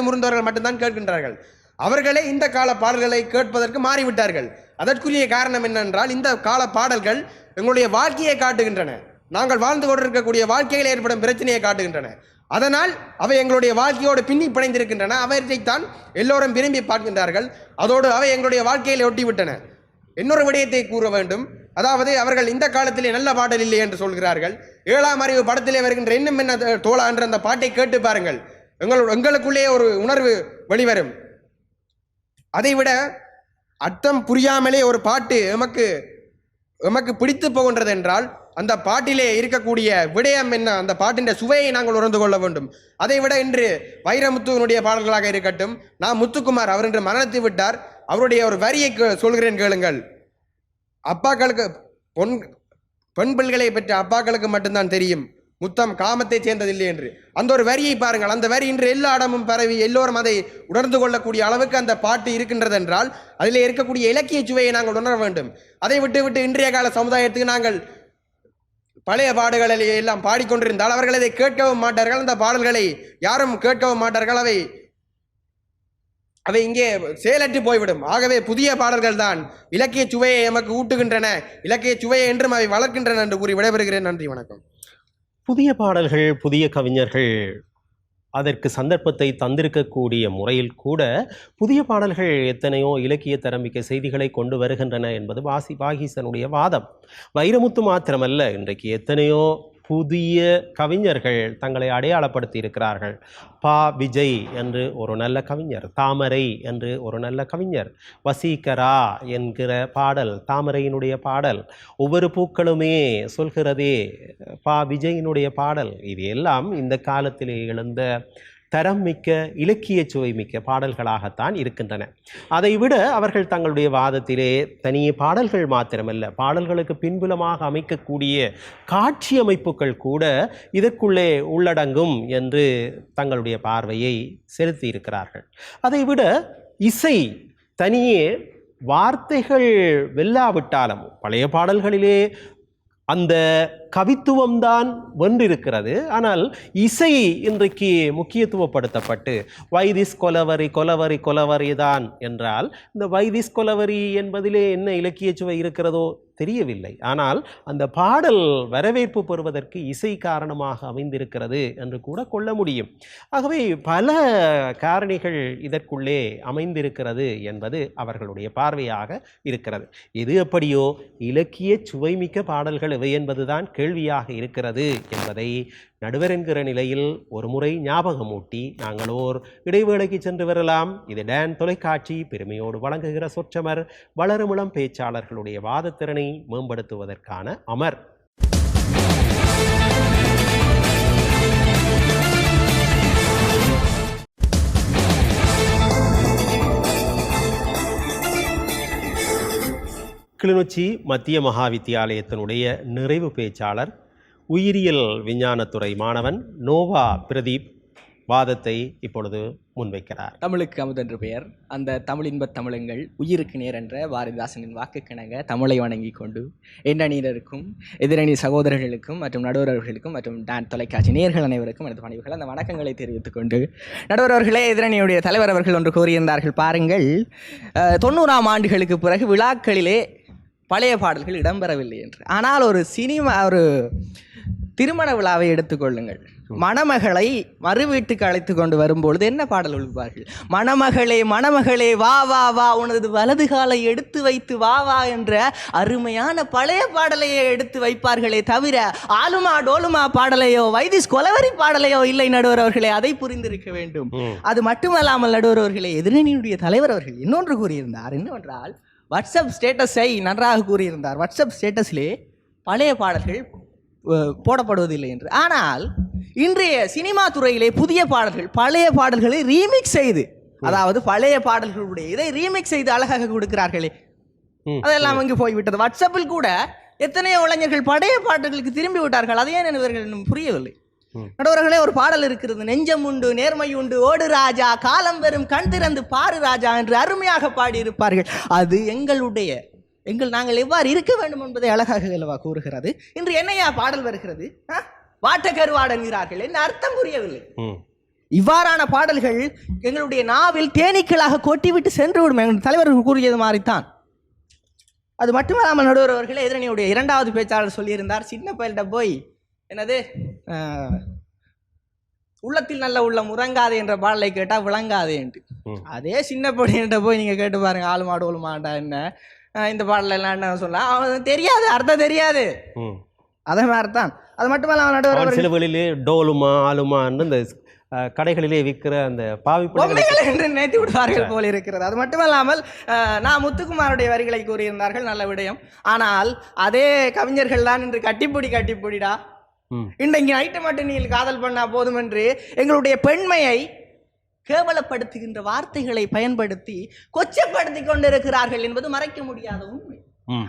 முறிந்தவர்கள் மட்டும்தான் கேட்கின்றார்கள். அவர்களே இந்த கால பாடல்களை கேட்பதற்கு மாறிவிட்டார்கள். அதற்குரிய காரணம் என்னென்றால் இந்த கால பாடல்கள் எங்களுடைய வாழ்க்கையை காட்டுகின்றன. நாங்கள் வாழ்ந்து கொண்டிருக்கக்கூடிய வாழ்க்கையில் ஏற்படும் பிரச்சனையை காட்டுகின்றன. அதனால் அவை எங்களுடைய வாழ்க்கையோடு பின்னி பிணைந்திருக்கின்றன. அவற்றைத்தான் எல்லோரும் விரும்பி பார்க்கின்றார்கள். அதோடு அவை எங்களுடைய வாழ்க்கையில் ஒட்டிவிட்டன. இன்னொரு விடயத்தை கூற வேண்டும். அதாவது அவர்கள் இந்த காலத்திலே நல்ல பாடல் இல்லை என்று சொல்கிறார்கள். 7ஆம் அறிவு படத்திலே வருகின்ற இன்னும் என்ன தோழா என்ற அந்த பாட்டை கேட்டு பாருங்கள். எங்களுக்குள்ளே ஒரு உணர்வு வெளிவரும். அதைவிட அர்த்தம் புரியாமலே ஒரு பாட்டு எமக்கு பிடித்து போகின்றது என்றால் அந்த பாட்டிலே இருக்கக்கூடிய விடயம் என்ன, அந்த பாட்டின் சுவையை நாங்கள் உணர்ந்து கொள்ள வேண்டும். அதைவிட இன்று வைரமுத்துவனுடைய பாடல்களாக இருக்கட்டும், நான் முத்துக்குமார் அவர் இன்று மரணத்தை விட்டார். அவருடைய ஒரு வரியை சொல்கிறேன் கேளுங்கள். அப்பாக்களுக்கு பெண் பிள்ளைகளை பெற்ற அப்பாக்களுக்கு மட்டும்தான் தெரியும் முத்தம் காமத்தை சேர்ந்ததில்லை என்று. அந்த ஒரு வரியை பாருங்கள். அந்த வரி இன்று எல்லா இடமும் பரவி எல்லோரும் அதை உணர்ந்து கொள்ளக்கூடிய அளவுக்கு அந்த பாட்டு இருக்கின்றது என்றால் அதிலே இருக்கக்கூடிய இலக்கிய சுவையை நாங்கள் உணர வேண்டும். அதை விட்டு இன்றைய கால சமுதாயத்துக்கு நாங்கள் பழைய பாடல்களை எல்லாம் பாடிக்கொண்டிருந்தால் அவர்கள் அதை கேட்கவும் மாட்டார்கள். அந்த பாடல்களை யாரும் கேட்கவும் மாட்டார்கள். அவை இங்கே செயலற்று போய்விடும். ஆகவே புதிய பாடல்கள் தான் இலக்கிய சுவையை எமக்கு ஊட்டுகின்றன, இலக்கிய சுவையை என்றும் அவை வளர்க்கின்றன என்று கூறி விடைபெறுகிறேன். நன்றி, வணக்கம்.
புதிய பாடல்கள், புதிய கவிஞர்கள் அதற்கு சந்தர்ப்பத்தை தந்திருக்கக்கூடிய முறையில் கூட புதிய பாடல்கள் எத்தனையோ இலக்கிய தரமிக்க செய்திகளை கொண்டு வருகின்றன என்பது வாகீசனுடைய வாதம். வைரமுத்து மாத்திரமல்ல, இன்றைக்கு எத்தனையோ புதிய கவிஞர்கள் தங்களை அடையாளப்படுத்தி இருக்கிறார்கள். பா. விஜய் என்று ஒரு நல்ல கவிஞர், தாமரை என்று ஒரு நல்ல கவிஞர், வசீகரா என்கிற பாடல், தாமரையினுடைய பாடல், ஒவ்வொரு பூக்களுமே சொல்கிறதே பா. விஜயினுடைய பாடல். இது எல்லாம் இந்த காலத்திலே எழுந்த தரம் மிக்க இலக்கிய சுவை மிக்க பாடல்களாகத்தான் இருக்கின்றன. அதைவிட அவர்கள் தங்களுடைய வாதத்திலே தனியே பாடல்கள் மாத்திரமல்ல, பாடல்களுக்கு பின்புலமாக அமைக்கக்கூடிய காட்சி அமைப்புகள் கூட இதற்குள்ளே உள்ளடங்கும் என்று தங்களுடைய பார்வையை செலுத்தி இருக்கிறார்கள். அதைவிட இசை தனியே வார்த்தைகள் வெல்லாவிட்டாலும் பழைய பாடல்களிலே அந்த கவித்துவம்தான் வென்றிருக்கிறது. ஆனால் இசை இன்றைக்கு முக்கியத்துவப்படுத்தப்பட்டு வைதிஸ் கொலவரி கொலவரி கொலவரி தான் என்றால் இந்த வைதிஸ் கொலவரி என்பதிலே என்ன இலக்கிய சுவை இருக்கிறதோ தெரியவில்லை. ஆனால் அந்த பாடல் வரவேற்பு பெறுவதற்கு இசை காரணமாக அமைந்திருக்கிறது என்று கூட கொள்ள முடியும். ஆகவே பல காரணிகள் இதற்குள்ளே அமைந்திருக்கிறது என்பது அவர்களுடைய பார்வையாக இருக்கிறது. எது எப்படியோ இலக்கிய சுவைமிக்க பாடல்கள் இவை என்பதுதான் கேள்வியாக இருக்கிறது என்பதை நடுவர் என்கிற நிலையில் ஒரு முறை ஞாபகமூட்டி நாங்கள் ஓர் இடைவேளைக்கு சென்று வரலாம். இது டான் தொலைக்காட்சி பெருமையோடு வழங்குகிற சொற்றமர், வளருமிளம் பேச்சாளர்களுடைய வாதத்திறனை மேம்படுத்துவதற்கான அமர். கிளிநொச்சி மத்திய மகாவித்தியாலயத்தினுடைய நிறைவு பேச்சாளர், உயிரியல் விஞ்ஞானத்துறை மாணவன் நோவா பிரதீப் வாதத்தை இப்பொழுது முன்வைக்கிறார்.
தமிழுக்கு அமுது என்று பெயர். அந்த தமிழ் இன்பத் தமிழுங்கள் உயிருக்கு நேர் என்ற பாரதிதாசனின் வாக்குக்கிணங்க தமிழை வணங்கி கொண்டு எண்ணணியினருக்கும் எதிரணி சகோதரர்களுக்கும் மற்றும் நடுவரவர்களுக்கும் மற்றும் டான் தொலைக்காட்சி நேர்கள் அனைவருக்கும் எனது பணிவுகள் அந்த வணக்கங்களை தெரிவித்துக் கொண்டு, நடுவரவர்களே, எதிரணியுடைய தலைவர் அவர்கள் ஒன்று கூறியிருந்தார்கள். பாருங்கள், 90ஆம் ஆண்டுகளுக்கு பிறகு விழாக்களிலே பழைய பாடல்கள் இடம்பெறவில்லை என்று. ஆனால் ஒரு திருமண விழாவை எடுத்துக்கொள்ளுங்கள். மணமகளை மறு வீட்டுக்கு அழைத்து கொண்டு வரும்பொழுது என்ன பாடல் ஒழிப்பார்கள்? மணமகளே மணமகளே வா வா வா, உனது வலது காலை எடுத்து வைத்து வா வா என்ற அருமையான பழைய பாடலையே எடுத்து வைப்பார்களே தவிர ஆலுமா டோலுமா பாடலையோ வைதிஸ் கொலவரி பாடலையோ இல்லை. நடுவர் அவர்களே, அதை புரிந்திருக்க வேண்டும். அது மட்டுமல்லாமல் நடுவர் அவர்களே, எதிரணியினுடைய தலைவர் அவர்கள் இன்னொன்று கூறியிருந்தார். என்னவென்றால், வாட்ஸ்அப் ஸ்டேட்டஸை நன்றாக கூறியிருந்தார். வாட்ஸ்அப் ஸ்டேட்டஸிலே பழைய பாடல்கள் போடப்படுவதில்லை என்று. ஆனால் இன்றைய சினிமா துறையிலே புதிய பாடல்கள் பழைய பாடல்களை ரீமிக்ஸ் செய்து, அதாவது பழைய பாடல்களுடைய இதை ரீமிக்ஸ் செய்து அழகாக கொடுக்கிறார்களே, அதெல்லாம் அங்கு போய்விட்டது. வாட்ஸ்அப்பில் கூட எத்தனையோ இளைஞர்கள் பழைய பாடல்களுக்கு திரும்பி விட்டார்கள். அதையே இவர்கள் இன்னும் புரியவில்லை. நடுவர்களே, ஒரு பாடல் இருக்கிறது, நெஞ்சம் உண்டு நேர்மை உண்டு ஓடு ராஜா காலம் வெறும் கண் திறந்து பாரு ராஜா என்று அருமையாக பாடியிருப்பார்கள். அது நாங்கள் எவ்வாறு இருக்க வேண்டும் என்பதை அழகாக அல்லவா கூறுகிறது. இன்று என்னையா பாடல் வருகிறது? வாட்டக்கருவாடுகிறார்கள். என்ன அர்த்தம் புரியவில்லை. இவ்வாறான பாடல்கள் எங்களுடைய நாவில் தேனீக்களாக கொட்டிவிட்டு சென்று விடும். எங்கள் தலைவர்கள் கூறியது மாதிரித்தான். அது மட்டுமல்லாமல் நடுவர் அவர்களே, எதிரணியுடைய இரண்டாவது பேச்சாளர் சொல்லியிருந்தார், சின்ன பயல்கிட்ட போய் என்னது உள்ளத்தில் நல்ல உள்ளம் உறங்காதே என்ற பாடலை கேட்டால் விளங்காதே என்று. அதே சின்ன பொடியிட்ட போய் நீங்கள் கேட்டு பாருங்க, ஆளு மாடு ஒழுமாண்டா என்ன இந்த பாடல எல்லாம் என்ன சொல்லலாம், அவனுக்கு தெரியாது, அர்த்தம் தெரியாது. அதே மாதிரி தான். அது மட்டுமல்ல நடுவர்
சில வழியிலே டோலுமா ஆலுமான்னு இந்த கடைகளிலே விற்கிற அந்த பாவிப்படைகளை
என்று நினைத்து விடுவார்கள் போல் இருக்கிறது. அது மட்டுமல்லாமல் நான் முத்துக்குமாருடைய வரிகளை கூறியிருந்தார்கள், நல்ல விடயம். ஆனால் அதே கவிஞர்கள் தான் இன்று கட்டிப்பிடிடா இன்றைக்கு நைட்டு மட்டும் நீ காதல் பண்ணா போதும் என்று எங்களுடைய பெண்மையை கேவலப்படுத்துகின்ற வார்த்தைகளை பயன்படுத்தி கொச்சப்படுத்தி கொண்டிருக்கிறார்கள் என்பது மறைக்க முடியாத உண்மை.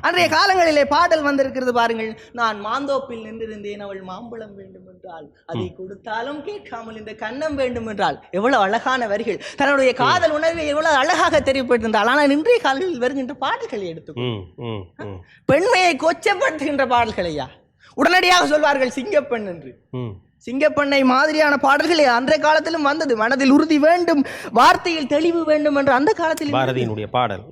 அன்றைய காலங்களிலே பாடல் வந்திருக்கிறது பாருங்கள், நான் மாந்தோப்பில் நின்றிருந்தேன் அவள் மாம்பழம் வேண்டும் என்றால் அதை கொடுத்தாலும் கேட்காமல் இந்த கன்னம் வேண்டும் என்றால். எவ்வளவு அழகான வரிகள், தன்னுடைய காதல் உணர்வை எவ்வளவு அழகாக தெரிவித்திருந்தாள். ஆனால் இன்றைய காலங்களில் வருகின்ற பாடல்களை எடுத்துக்கொள், பெண்மையை கொச்சப்படுத்துகின்ற பாடல்களையா உடனடியாக சொல்வார்கள் சிங்கப்பெண் என்று. சிங்கப்பெண்ணை மாதிரியான பாடல்கள் அன்றைய காலத்திலும் வந்தது. மனதில் உறுதி வேண்டும், வார்த்தையில் தெளிவு வேண்டும் என்று அந்த காலத்தில்
பாரதியினுடைய பாடல்.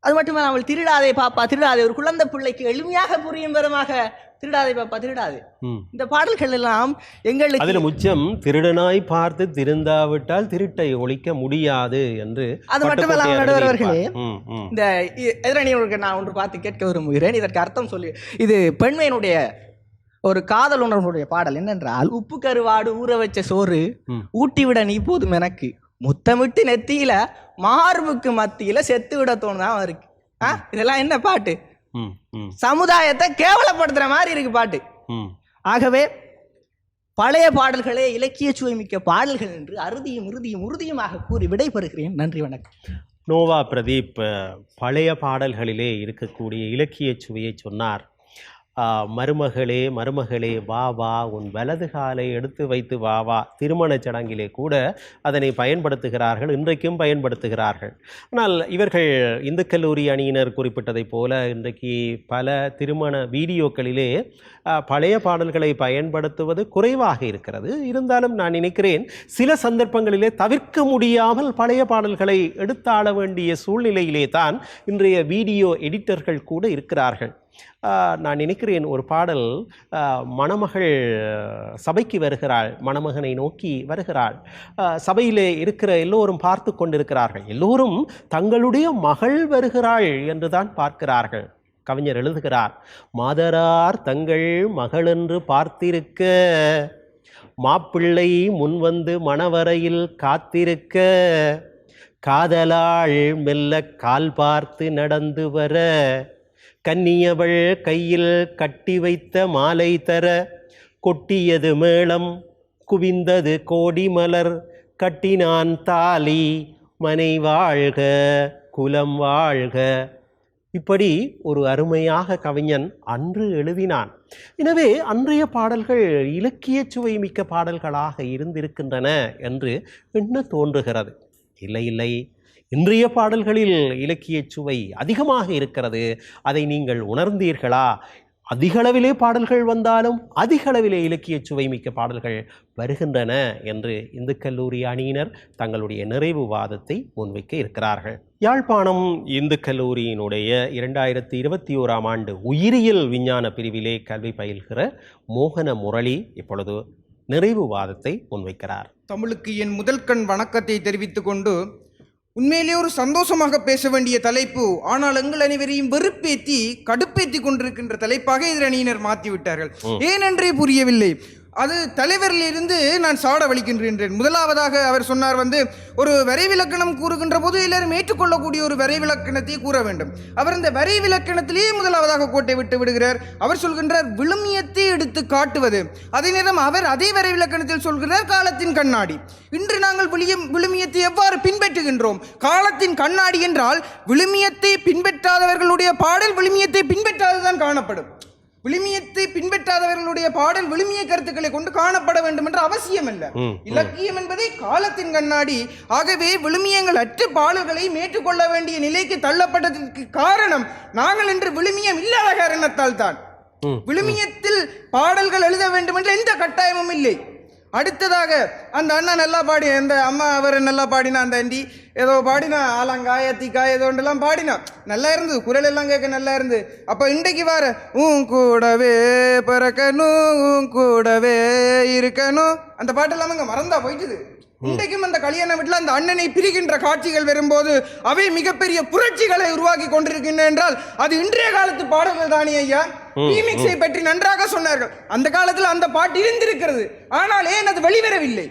அது மட்டுமல்லாமல் திருடாதே பாப்பா திருடாதே, ஒரு குழந்தை பிள்ளைக்கு எளிமையாக புரியும் விதமாக திருடாதே பாப்பா திருடாதே, இந்த பாடல்கள் எல்லாம் எங்களுக்கு
அதில் முச்சம் திருடனாய் பார்த்து திருந்தாவிட்டால் திருட்டை ஒழிக்க முடியாது என்று.
அது மட்டுமல்லாமல் நடுவர்களே, இந்த எதிரணியவர்களுக்கு நான் ஒன்று பார்த்து கேட்க விரும்புகிறேன். இதற்கு அர்த்தம் சொல்லி, இது பெண்மையினுடைய ஒரு காதல் உணர்வுடைய பாடல். என்னென்றால், உப்பு கருவாடு ஊற வச்ச சோறு ஊட்டிவிட நீ போதும் எனக்கு, முத்தமிட்டு நெத்தியில மார்புக்கு மத்தியில செத்து விட தோணுதான் இருக்கு. இதெல்லாம் என்ன பாட்டு? சமுதாயத்தை கேவலப்படுத்துற மாதிரி இருக்கு பாட்டு. ஆகவே பழைய பாடல்களே இலக்கிய சுவை மிக்க பாடல்கள் என்று உறுதியுமாக கூறி விடைபெறுகிறேன். நன்றி, வணக்கம்.
நோவா பிரதீப் பழைய பாடல்களிலே இருக்கக்கூடிய இலக்கிய சுவையை சொன்னார். மருமகளே வா வா, உன் வலது காலை எடுத்து வைத்து வா வா. திருமணச் சடங்கிலே கூட அதனை பயன்படுத்துகிறார்கள், இன்றைக்கும் பயன்படுத்துகிறார்கள். ஆனால் இவர்கள் இந்து கல்லூரி அணியினர் குறிப்பிட்டதைப் போல இன்றைக்கு பல திருமண வீடியோக்களிலே பழைய பாடல்களை பயன்படுத்துவது குறைவாக இருக்கிறது. இருந்தாலும் நான் நினைக்கிறேன், சில சந்தர்ப்பங்களிலே தவிர்க்க முடியாமல் பழைய பாடல்களை எடுத்தாள வேண்டிய சூழ்நிலையிலே தான் இன்றைய வீடியோ எடிட்டர்கள் கூட இருக்கிறார்கள். நான் நினைக்கிறேன், ஒரு பாடல், மணமகள் சபைக்கு வருகிறாள், மணமகனை நோக்கி வருகிறாள். சபையிலே இருக்கிற எல்லோரும் பார்த்து கொண்டிருக்கிறார்கள். எல்லோரும் தங்களுடைய மகள் வருகிறாள் என்றுதான் பார்க்கிறார்கள். கவிஞர் எழுதுகிறார், மாதரார் தங்கள் மகளென்று பார்த்திருக்க, மாப்பிள்ளை முன்வந்து மணவரையில் காத்திருக்க, காதலாள் மெல்ல கால் பார்த்து நடந்து வர, கன்னியவள் கையில் கட்டி வைத்த மாலை தர, கொட்டியது மேளம் குவிந்தது கோடி மலர், கட்டினான் தாலி மனை வாழ்க குலம் வாழ்க. இப்படி ஒரு அருமையாக கவிஞன் அன்று எழுதினான். எனவே அன்றைய பாடல்கள் இலக்கிய சுவை மிக்க பாடல்களாக இருந்திருக்கின்றன என்று எண்ண தோன்றுகிறது. இல்லை இல்லை, இன்றைய பாடல்களில் இலக்கிய சுவை அதிகமாக இருக்கிறது. அதை நீங்கள் உணர்ந்தீர்களா? அதிகளவிலே பாடல்கள் வந்தாலும் அதிகளவிலே இலக்கிய சுவை மிக்க பாடல்கள் வருகின்றன என்று இந்து கல்லூரி அணியினர் தங்களுடைய நிறைவு வாதத்தை முன்வைக்க இருக்கிறார்கள். யாழ்ப்பாணம் இந்து கல்லூரியினுடைய 2021ஆம் ஆண்டு உயிரியல் விஞ்ஞான பிரிவிலே கல்வி பயில்கிற மோகன முரளி இப்பொழுது நிறைவு வாதத்தை முன்வைக்கிறார்.
தமிழுக்கு என் முதல் கண் வணக்கத்தை தெரிவித்துக் கொண்டு, உண்மையிலே ஒரு சந்தோஷமாக பேச வேண்டிய தலைப்பு, ஆனால் எங்கள் அனைவரையும் வெறுப்பேத்தி கடுப்பேத்தி கொண்டிருக்கின்ற தலைப்பாக எதிரணியினர் மாற்றிவிட்டார்கள். ஏனென்றே புரியவில்லை. அது தலைவரிலிருந்து நான் சாட வலிக்கின்றேன். முதலாவதாக அவர் சொன்னார் ஒரு வரைவிலக்கணம் கூறுகின்ற போது எல்லாரும் ஏற்றுக்கொள்ளக்கூடிய ஒரு வரைவிலக்கணத்தை கூற வேண்டும். அவர் இந்த வரைவிலக்கணத்திலேயே முதலாவதாக கோட்டை விட்டு விடுகிறார். அவர் சொல்கின்றார் விழுமியத்தை எடுத்து காட்டுவது. அதே நேரம் அவர் அதே வரைவிலக்கணத்தில் சொல்கிறார் காலத்தின் கண்ணாடி. இன்று நாங்கள் விழுமியத்தை எவ்வாறு பின்பற்றுகின்றோம்? காலத்தின் கண்ணாடி என்றால் விழுமியத்தை பின்பற்றாதவர்களுடைய பாடல் விழுமியத்தை பின்பற்றாததான் காணப்படும். விழுமியத்தை பின்பற்றாதவர்களுடைய பாடல் விழுமிய கருத்துக்களை கொண்டு காணப்பட வேண்டும் என்ற அவசியம் அல்ல. இலக்கியம் என்பதே காலத்தின் கண்ணாடி. ஆகவே விழுமியங்கள் அற்ற பாடல்களை ஏற்றுக்கொள்ள வேண்டிய நிலைக்கு தள்ளப்பட்டதற்கு காரணம் நாங்கள் இன்று விழுமியம் இல்லாத காரணத்தால் தான். விழுமியத்தில் பாடல்கள் எழுத வேண்டும் என்ற எந்த கட்டாயமும் இல்லை. அடுத்ததாக அந்த அண்ணா நல்லா பாடி, அந்த அம்மா அவர் நல்லா பாடினா, அந்த ஆண்டி ஏதோ பாடினா, ஆலங்காய தீக்காய் ஏதோ ஒன்றெல்லாம் பாடினா நல்லா இருந்தது, குரல் எல்லாம் கேட்க நல்லா இருந்து. அப்போ இன்றைக்கு வார உன் கூடவே பிறக்கணும் உன் கூடவே இருக்கணும் அந்த பாட்டெல்லாம் அங்கே மறந்தா போயிட்டுது. இன்றைக்கும் அந்த கல்யாண வீட்டில் அந்த அண்ணனை பிரிகின்ற காட்சிகள் வரும்போது அவை மிகப்பெரிய புரட்சிகளை உருவாக்கி கொண்டிருக்கின்றன என்றால் அது இன்றைய காலத்து பாடல்கள் தானே ஐயா. ரீமிக்ஸை பற்றி நன்றாக சொன்னார்கள். அந்த காலத்தில் அந்த பாட்டு இருந்திருக்கிறது, ஆனால் ஏன் அது வெளிவரவில்லை?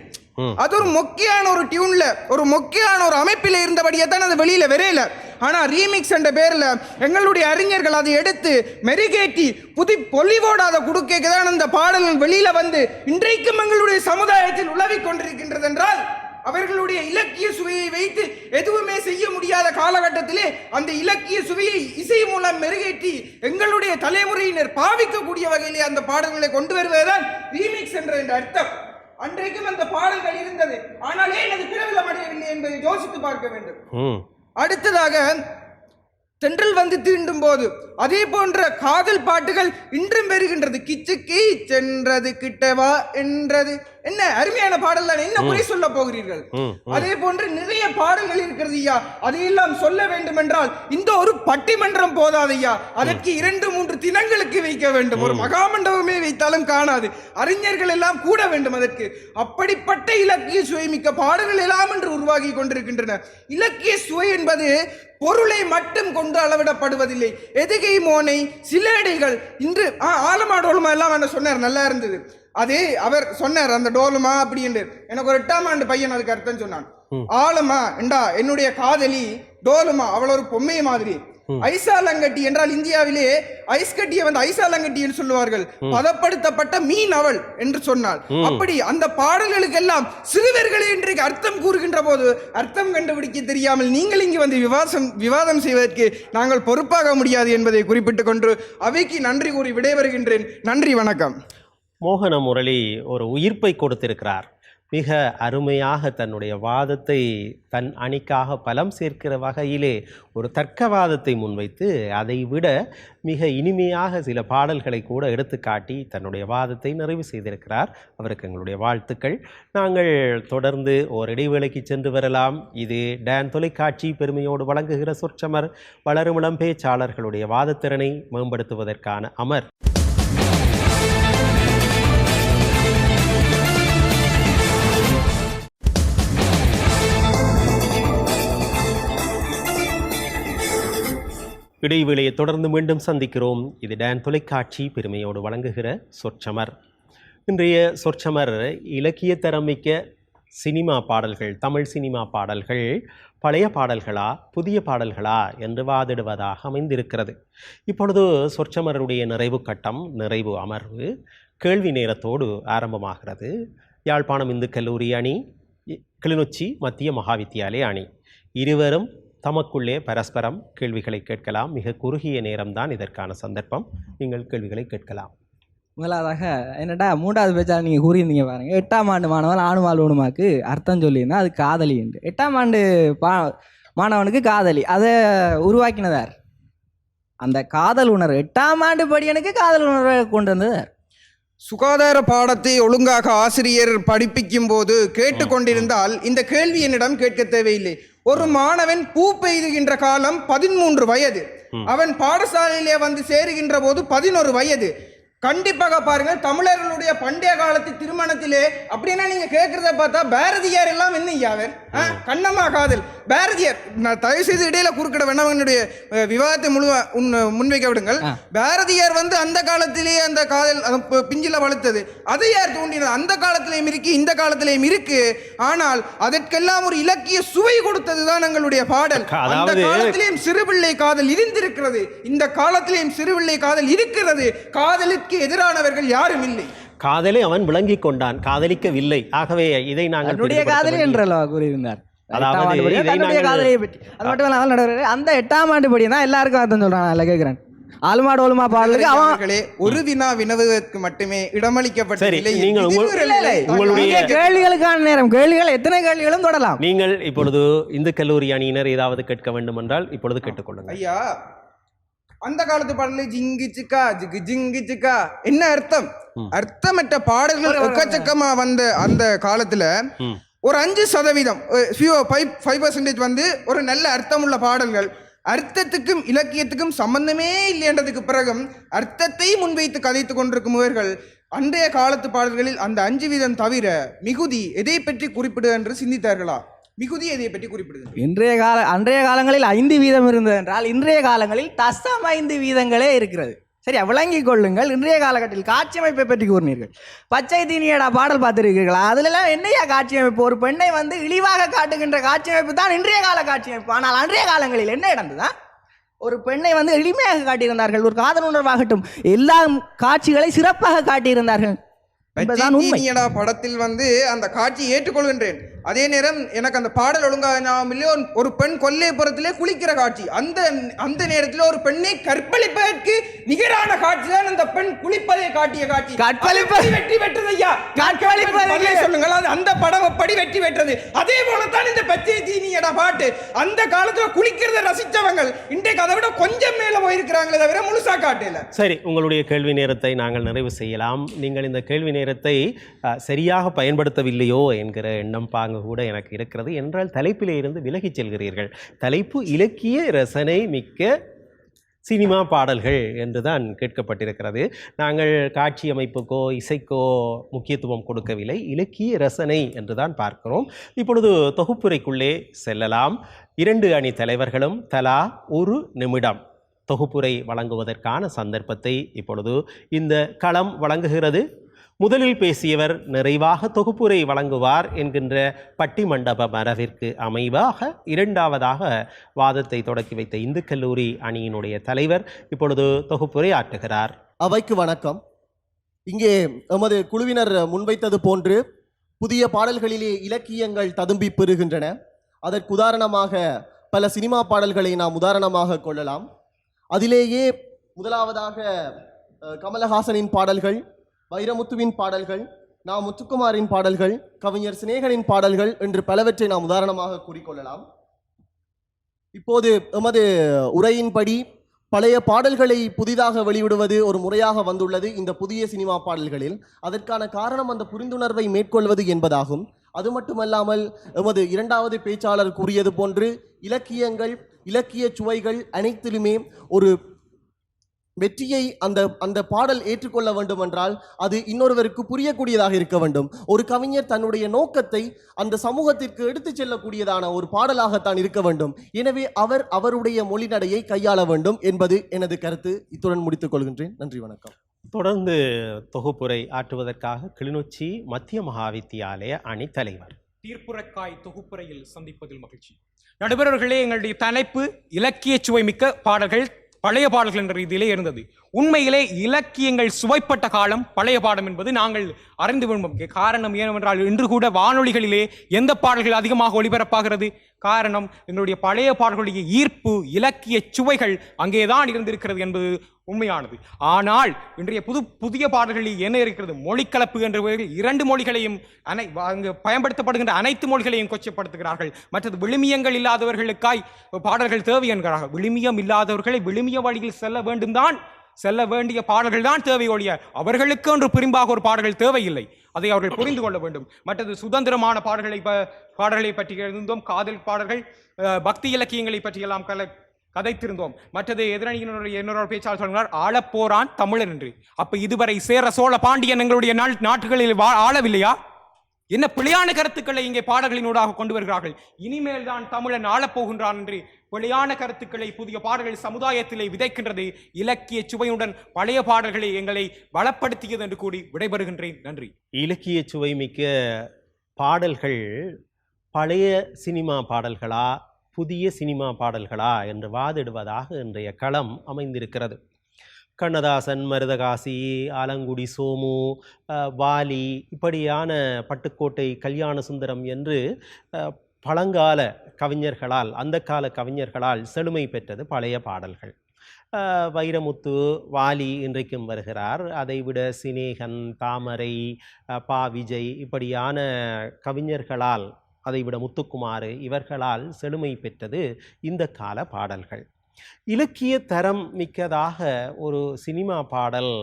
அது ஒரு மொக்கையான ஒரு டியூன்ல, ஒரு மொக்கையான ஒரு அமைப்பில் இருந்தபடியே தான் அது வெளியில வரையில. ஆனா ரீமிக்ஸ் என்ற பேர்ல எங்களுடைய அறிஞர்கள் அதை எடுத்து மெருகேற்றி புதி பொலிவோடு அதை கொடுக்கதான் அந்த பாடல்கள் வெளியில இன்றைக்கும் எங்களுடைய சமுதாயத்தில் உலவிக் கொண்டிருக்கின்றது என்றால் அவர்களுடைய இலக்கிய சுவையை வைத்து எதுவுமே செய்ய முடியாத காலகட்டத்திலே அந்த இலக்கிய சுவையை இசை மூலம் மெருகேற்றி எங்களுடைய தலைமுறையினர் பாவிக்கக்கூடிய வகையிலே அந்த பாடல்களை கொண்டு வருவதுதான் ரீமிக்ஸ் என்ற அர்த்தம். அன்றைக்கும் அந்த பாடல்கள் இருந்தது, ஆனால் ஏன் அது பிரபலம் அடையவில்லை என்பதை யோசித்து பார்க்க வேண்டும். அடுத்ததாக தென்றல் தீண்டும் போது அதே போன்ற காதல் பாட்டுகள் இன்றும் பெறுகின்றது. கிச்சுக்கி சென்றது கிட்டவா என்றது என்ன அருமையான பாடல் தான், என்ன குறை சொல்ல போகிறீர்கள்? அதே போன்று நிறைய பாடல்கள் இருக்கிறது ஐயா. அதையெல்லாம் சொல்ல வேண்டும் என்றால் இந்த ஒரு பட்டிமன்றம் போதாது ஐயா, அதற்கு 2-3 தினங்களுக்கு வைக்க வேண்டும். ஒரு மகாமண்டபமே வைத்தாலும் காணாது, அறிஞர்கள் எல்லாம் கூட வேண்டும் அதற்கு. அப்படிப்பட்ட இலக்கிய சுவை மிக்க பாடல்கள் எல்லாம் என்று உருவாகி கொண்டிருக்கின்றன. இலக்கிய சுவை என்பது பொருளை மட்டும் கொண்டு அளவிடப்படுவதில்லை. எதுகை மோனை சிலேடைகள் இன்று ஆலமா டோலுமா எல்லாம் என்ன சொன்னார், நல்லா இருந்தது. அதே அவர் சொன்னார் அந்த டோலுமா அப்படி என்று. எனக்கு ஒரு 8ஆம் ஆண்டு பையன் அதுக்கு அர்த்தம் சொன்னான். ஆலமா என்றா என்னுடைய காதலி, டோலுமா அவள் ஒரு பொம்மை மாதிரி. ஐசாலங்கட்டி என்றால் இந்தியாவிலே ஐஸ் கட்டியை ஐசாலங்கட்டி என்று சொல்லுவார்கள். பதப்படுத்தப்பட்ட மீன் அவள் என்று சொன்னாள். அப்படி அந்த பாடல்களுக்கெல்லாம் சிறுவர்களை இன்றைக்கு அர்த்தம் கூறுகின்ற போது அர்த்தம் கண்டுபிடிக்க தெரியாமல் நீங்கள் இங்கு விவாதம் செய்வதற்கு நாங்கள் பொறுப்பாக முடியாது என்பதை குறிப்பிட்டுக் கொண்டு அவைக்கு நன்றி கூறி விடைபெறுகின்றேன். நன்றி, வணக்கம்.
மோகன முரளி ஒரு உயிர்ப்பை கொடுத்திருக்கிறார். மிக அருமையாக தன்னுடைய வாதத்தை தன் அணிக்காக பலம் சேர்க்கிற வகையிலே ஒரு தர்க்கவாதத்தை முன்வைத்து அதை விட மிக இனிமையாக சில பாடல்களை கூட எடுத்து காட்டி தன்னுடைய வாதத்தை நிறைவு செய்திருக்கிறார். அவருக்கு எங்களுடைய வாழ்த்துக்கள். நாங்கள் தொடர்ந்து ஒரு இடைவேளைக்கு சென்று வரலாம். இது டான் தொலைக்காட்சி பெருமையோடு வழங்குகிற சொற்சமர், வளருமிளம் பேச்சாளர்களுடைய வாதத்திறனை மேம்படுத்துவதற்கான அமர். இடைவேளையை தொடர்ந்து மீண்டும் சந்திக்கிறோம். இது டான் தொலைக்காட்சி பெருமையோடு வழங்குகிற சொற்சமர். இன்றைய சொற்சமர் இலக்கிய தரமிக்க சினிமா பாடல்கள், தமிழ் சினிமா பாடல்கள் பழைய பாடல்களா புதிய பாடல்களா என்று வாதிடுவதாக அமைந்திருக்கிறது. இப்பொழுது சொற்சமருடைய நிறைவு கட்டம், நிறைவு அமர்வு கேள்வி நேரத்தோடு ஆரம்பமாகிறது. யாழ்ப்பாணம் இந்து கல்லூரி அணி, கிளிநொச்சி மத்திய மகாவித்தியாலய அணி இருவரும் தமக்குள்ளே பரஸ்பரம் கேள்விகளை கேட்கலாம். மிக குறுகிய நேரம்தான் இதற்கான சந்தர்ப்பம். நீங்கள் கேள்விகளை கேட்கலாம்.
முதலாவதாக என்னடா 3வது பேச்சாளர் நீங்கள் கூறியிருந்தீங்க பாருங்கள், 8ஆம் ஆண்டு மாணவன் ஆணுமால் ஊனுமாக்கு அர்த்தம் சொல்லியிருந்தா அது காதலி என்று. 8ஆம் ஆண்டு மாணவனுக்கு காதலி அதை உருவாக்கினதார். அந்த காதல் உணர்வு 8ஆம் ஆண்டு படியனுக்கு காதல் உணர்வை கொண்டு வந்ததார்.
சுகாதார பாடத்தை ஒழுங்காக ஆசிரியர் படிப்பிக்கும் போது கேட்டுக்கொண்டிருந்தால் இந்த கேள்வி என்னிடம் கேட்க தேவையில்லை. ஒரு மாணவன் பூ பெய்துகின்ற காலம் 13 வயது, அவன் பாடசாலையிலே வந்து சேருகின்ற போது 11 வயது. கண்டிப்பாக பாருங்கள், தமிழர்களுடைய பண்டைய காலத்து திருமணத்திலே அப்படின்னா நீங்க கேட்கறத பார்த்தா பாரதியார் எல்லாம் என்ன யாவர் கண்ணம்மா காதல் பாரதியார். நான் தயவு செய்து இடையில குறுக்கிட வேண்டாம், என்னுடைய விவாதத்தை முன்வைக்க விடுங்கள். பாரதியார் வந்து அந்த காலத்திலேயே அந்த காதல் பிஞ்சில வளர்த்தது, அதை யார் தூண்டினது? அந்த காலத்திலேயும் இருக்கு, இந்த காலத்திலேயும் இருக்கு. ஆனால் அதற்கெல்லாம் ஒரு இலக்கிய சுவை கொடுத்ததுதான் எங்களுடைய பாடல். அந்த காலத்திலேயும் சிறுபிள்ளை காதல் இருந்திருக்கிறது, இந்த காலத்திலேயும் சிறுபிள்ளை காதல் இருக்கிறது. காதலுக்கு எதிரானவர்கள் யாரும் இல்லை.
காதலை அவன் விளங்கிக் கொண்டான், காதலிக்கவில்லை. ஆகவே இதை நாங்கள்
காதலி என்றல்லவா கூறியிருந்தார்.
அதாவது
காதலியை பற்றி அது மட்டும் இல்லாமல் நடுவர் அந்த 8ஆம் ஆண்டு படி தான் எல்லாருக்கும் அர்த்தம் சொல்றான். இல்லை கேட்கிறேன், ஆலுமாடு ஓலுமா பாடலுக்கு அவன்
ஒரு வினா வினவுவதற்கு மட்டுமே இடமளிக்கப்பட்டதில்லை.
உங்களுடைய
கேள்விகளுக்கான நேரம், கேள்விகள் எத்தனை கேள்விகளும் தொடரலாம்.
நீங்கள் இப்பொழுது இந்து கல்லூரி அணியினர் ஏதாவது கேட்க வேண்டும் என்றால் இப்பொழுது கேட்டுக்கொள்ளுங்கள்.
ஐயா, அந்த காலத்து பாடலில் ஜிங்கி சிக்கா ஜிகு ஜிங்கி சிக்கா என்ன அர்த்தம்? அர்த்தமற்ற பாடல்கள் எக்கச்சக்கமா வந்த அந்த காலத்துல ஒரு 5% 5% வந்து ஒரு நல்ல அர்த்தமுள்ள பாடல்கள். அர்த்தத்துக்கும் இலக்கியத்துக்கும் சம்பந்தமே இல்லைன்றதுக்கு பிறகும் அர்த்தத்தை முன்வைத்து கதைத்து கொண்டிருக்கும் இவர்கள் அன்றைய காலத்து பாடல்களில் அந்த 5% தவிர மிகுதி எதை பற்றி குறிப்பிடு என்று சிந்தித்தார்களா? மிகுதி எதை பற்றி குறிப்பிடுது?
அன்றைய காலங்களில் 5% இருந்தது என்றால் இன்றைய காலங்களில் தசம் 5% இருக்கிறது. சரியா விளங்கிக் கொள்ளுங்கள். இன்றைய காலகட்டத்தில் காட்சி அமைப்பை பற்றி கூறினீர்கள். பச்சை தீனியடா பாடல் பார்த்துருக்கீர்களா? அதுலலாம் என்னையா காட்சி அமைப்பு? ஒரு பெண்ணை வந்து இழிவாக காட்டுகின்ற காட்சி அமைப்பு தான் இன்றைய கால காட்சி அமைப்பு. ஆனால் அன்றைய காலங்களில் என்ன நடந்ததுதான்? ஒரு பெண்ணை வந்து எளிமையாக காட்டியிருந்தார்கள். ஒரு காதல் உணர்வாகட்டும், எல்லா காட்சிகளை சிறப்பாக காட்டியிருந்தார்கள்.
படத்தில் வந்து அந்த காட்சியை ஏற்றுக்கொள்கின்றேன். அதே நேரம் எனக்கு அந்த பாடல் ஒழுங்காக ஒரு பெண் கொல்லைப்புறத்திலே குளிக்கிற காட்சி, அந்த நேரத்தில் ஒரு பெண்ணை கற்பழிப்பதற்கு நிகரான காட்சி தான் அந்த பெண் குளிப்பதை காட்டிய காட்சி. வெற்றி பெற்றது ஐயா, சொல்லுங்கள். அந்த படம் அப்படி வெற்றி பெற்றது. அதே போலத்தான் இந்த பச்சை தீனியடா பாட்டு. அந்த காலத்துல குளிக்கிறத ரசித்தவங்க இன்றைக்கு அதை விட கொஞ்சம் மேல போயிருக்கிறாங்களே தவிர முழுசா காட்டல.
சரி, உங்களுடைய கேள்வி நேரத்தை நாங்கள் நிறைவு செய்யலாம். நீங்கள் இந்த கேள்வி நேரத்தை சரியாக பயன்படுத்தவில்லையோ என்கிற எண்ணம் கூட எனக்கு இருக்கிறது. என்றால் தலைப்பிலே இருந்து விலகிச் செல்கிறீர்கள். தலைப்பு இலக்கிய ரசனை மிக்க சினிமா பாடல்கள் என்றுதான் கேட்கப்பட்டிருக்கிறது. நாங்கள் காட்சி அமைப்புக்கோ இசைக்கோ முக்கியத்துவம் கொடுக்கவில்லை, இலக்கிய ரசனை என்றுதான் பார்க்கிறோம். இப்பொழுது தொகுப்புரைக்குள்ளே செல்லலாம். 2 அணி தலைவர்களும் தலா 1 நிமிடம் தொகுப்புரை வழங்குவதற்கான சந்தர்ப்பத்தை இப்பொழுது இந்த களம் வழங்குகிறது. முதலில் பேசியவர் நிறைவாக தொகுப்புரை வழங்குவார் என்கின்ற பட்டிமண்டப மரபிற்கு அமைவாக 2வதாக வாதத்தை தொடக்கி வைத்த இந்து கல்லூரி அணியினுடைய தலைவர் இப்பொழுது தொகுப்புரை ஆற்றுகிறார்.
அவைக்கு வணக்கம். இங்கே எமது குழுவினர் முன்வைத்தது போன்று புதிய பாடல்களிலே இலக்கியங்கள் ததும்பி பெறுகின்றன. அதற்கு உதாரணமாக பல சினிமா பாடல்களை நாம் உதாரணமாக கொள்ளலாம். அதிலேயே முதலாவதாக கமலஹாசனின் பாடல்கள், வைரமுத்துவின் பாடல்கள், முத்துக்குமாரின் பாடல்கள், கவிஞர் சினேகனின் பாடல்கள் என்று பலவற்றை நாம் உதாரணமாக கூறிக்கொள்ளலாம். இப்போது எமது உரையின்படி பழைய பாடல்களை புதிதாக வெளியிடுவது ஒரு முறையாக வந்துள்ளது இந்த புதிய சினிமா பாடல்களில். அதற்கான காரணம் அந்த புரிந்துணர்வை மேற்கொள்வது என்பதாகும். அது மட்டுமல்லாமல் எமது 2வது பேச்சாளர் கூறியது போன்று இலக்கியங்கள், இலக்கிய சுவைகள் அனைத்திலுமே ஒரு வெற்றியை அந்த பாடல் ஏற்றுக்கொள்ள வேண்டும் என்றால் அது இன்னொருவருக்கு புரியக்கூடியதாக இருக்க வேண்டும். ஒரு கவிஞர் தன்னுடைய நோக்கத்தை அந்த சமூகத்திற்கு எடுத்துச் செல்லக்கூடியதான ஒரு பாடலாகத்தான் இருக்க வேண்டும். எனவே அவருடைய மொழிநடையை கையாள வேண்டும் என்பது எனது கருத்து. இத்துடன் முடித்துக் கொள்கின்றேன். நன்றி, வணக்கம்.
தொடர்ந்து தொகுப்புரை ஆற்றுவதற்காக கிளிநொச்சி மத்திய மகாவித்தியாலய அணி தலைவர்.
தீர்ப்புரைக்காய் தொகுப்புரையில் சந்திப்பதில் மகிழ்ச்சி. நடுவர்களே, எங்களுடைய தலைப்பு இலக்கிய சுவை மிக்க பாடல்கள், பழைய பாடல்கள் என்ற ரீதியிலே இருந்தது. உண்மையிலே இலக்கியங்கள் சுவைப்பட்ட காலம் பழைய பாடம் என்பது நாங்கள் அறிந்து விரும்பும் காரணம் ஏனென்றால் இன்று கூட வானொலிகளிலே எந்த பாடல்கள் அதிகமாக ஒளிபரப்பாகிறது? காரணம் எங்களுடைய பழைய பாடல்களுடைய ஈர்ப்பு இலக்கிய சுவைகள் அங்கேதான் இருந்திருக்கிறது என்பது உண்மையானது. ஆனால் இன்றைய புதிய பாடல்களில் என்ன இருக்கிறது? மொழிக்கலப்பு என்ற பெயரில் 2 மொழிகளையும் அங்கு பயன்படுத்தப்படுகின்ற அனைத்து மொழிகளையும் கொச்சப்படுத்துகிறார்கள். மற்றது விழுமியங்கள் இல்லாதவர்களுக்காய் பாடல்கள் தேவை என்கிறார்கள். விழுமியம் இல்லாதவர்களை விழுமிய வழியில் செல்ல வேண்டும் தான், செல்ல வேண்டிய பாடல்கள் தான் தேவை ஒழிய அவர்களுக்கு ஒன்று பிரிம்பாக ஒரு பாடல்கள் தேவையில்லை. அதை அவர்கள் புரிந்து கொள்ள வேண்டும். மற்றது சுதந்திரமான பாடல்களை பற்றி இருந்தோம், காதல் பாடல்கள், பக்தி இலக்கியங்களை பற்றியெல்லாம் கதைத்திருந்தோம். மற்றது எதிரணியினுடைய இன்னொரு பேச்சாளர் சொல்கிறார் ஆளப்போரான் தமிழன் என்று. அப்ப இதுவரை சேர சோழ பாண்டியன் எங்களுடைய நாட்டுகளில் ஆளவில்லையா? என்ன பிழையான கருத்துக்களை இங்கே பாடல்களினூடாக கொண்டு வருகிறார்கள். இனிமேல் தான் தமிழன் ஆளப்போகின்றான் என்று பிழையான கருத்துக்களை புதிய பாடல்கள் சமுதாயத்திலே விதைக்கின்றது. இலக்கிய சுவையுடன் பழைய பாடல்களை எங்களை வளப்படுத்தியது என்று கூறி விடைபெறுகின்றேன். நன்றி.
இலக்கிய சுவை மிக்க பாடல்கள் பழைய சினிமா பாடல்களா புதிய சினிமா பாடல்களா என்று வாதிடுவதாக இன்றைய களம் அமைந்திருக்கிறது. கண்ணதாசன், மருதகாசி, ஆலங்குடி சோமு, வாலி, இப்படியான பட்டுக்கோட்டை கல்யாண சுந்தரம் என்று பழங்கால கவிஞர்களால், அந்த கால கவிஞர்களால் செழுமை பெற்றது பழைய பாடல்கள். வைரமுத்து, வாலி இன்றைக்கும் வருகிறார். அதைவிட சினேகன், தாமரை, பா விஜய் இப்படியான கவிஞர்களால், அதைவிட முத்துக்குமார் இவர்களால் செழுமை பெற்றது இந்த கால பாடல்கள். இலக்கிய தரம் மிக்கதாக ஒரு சினிமா பாடல்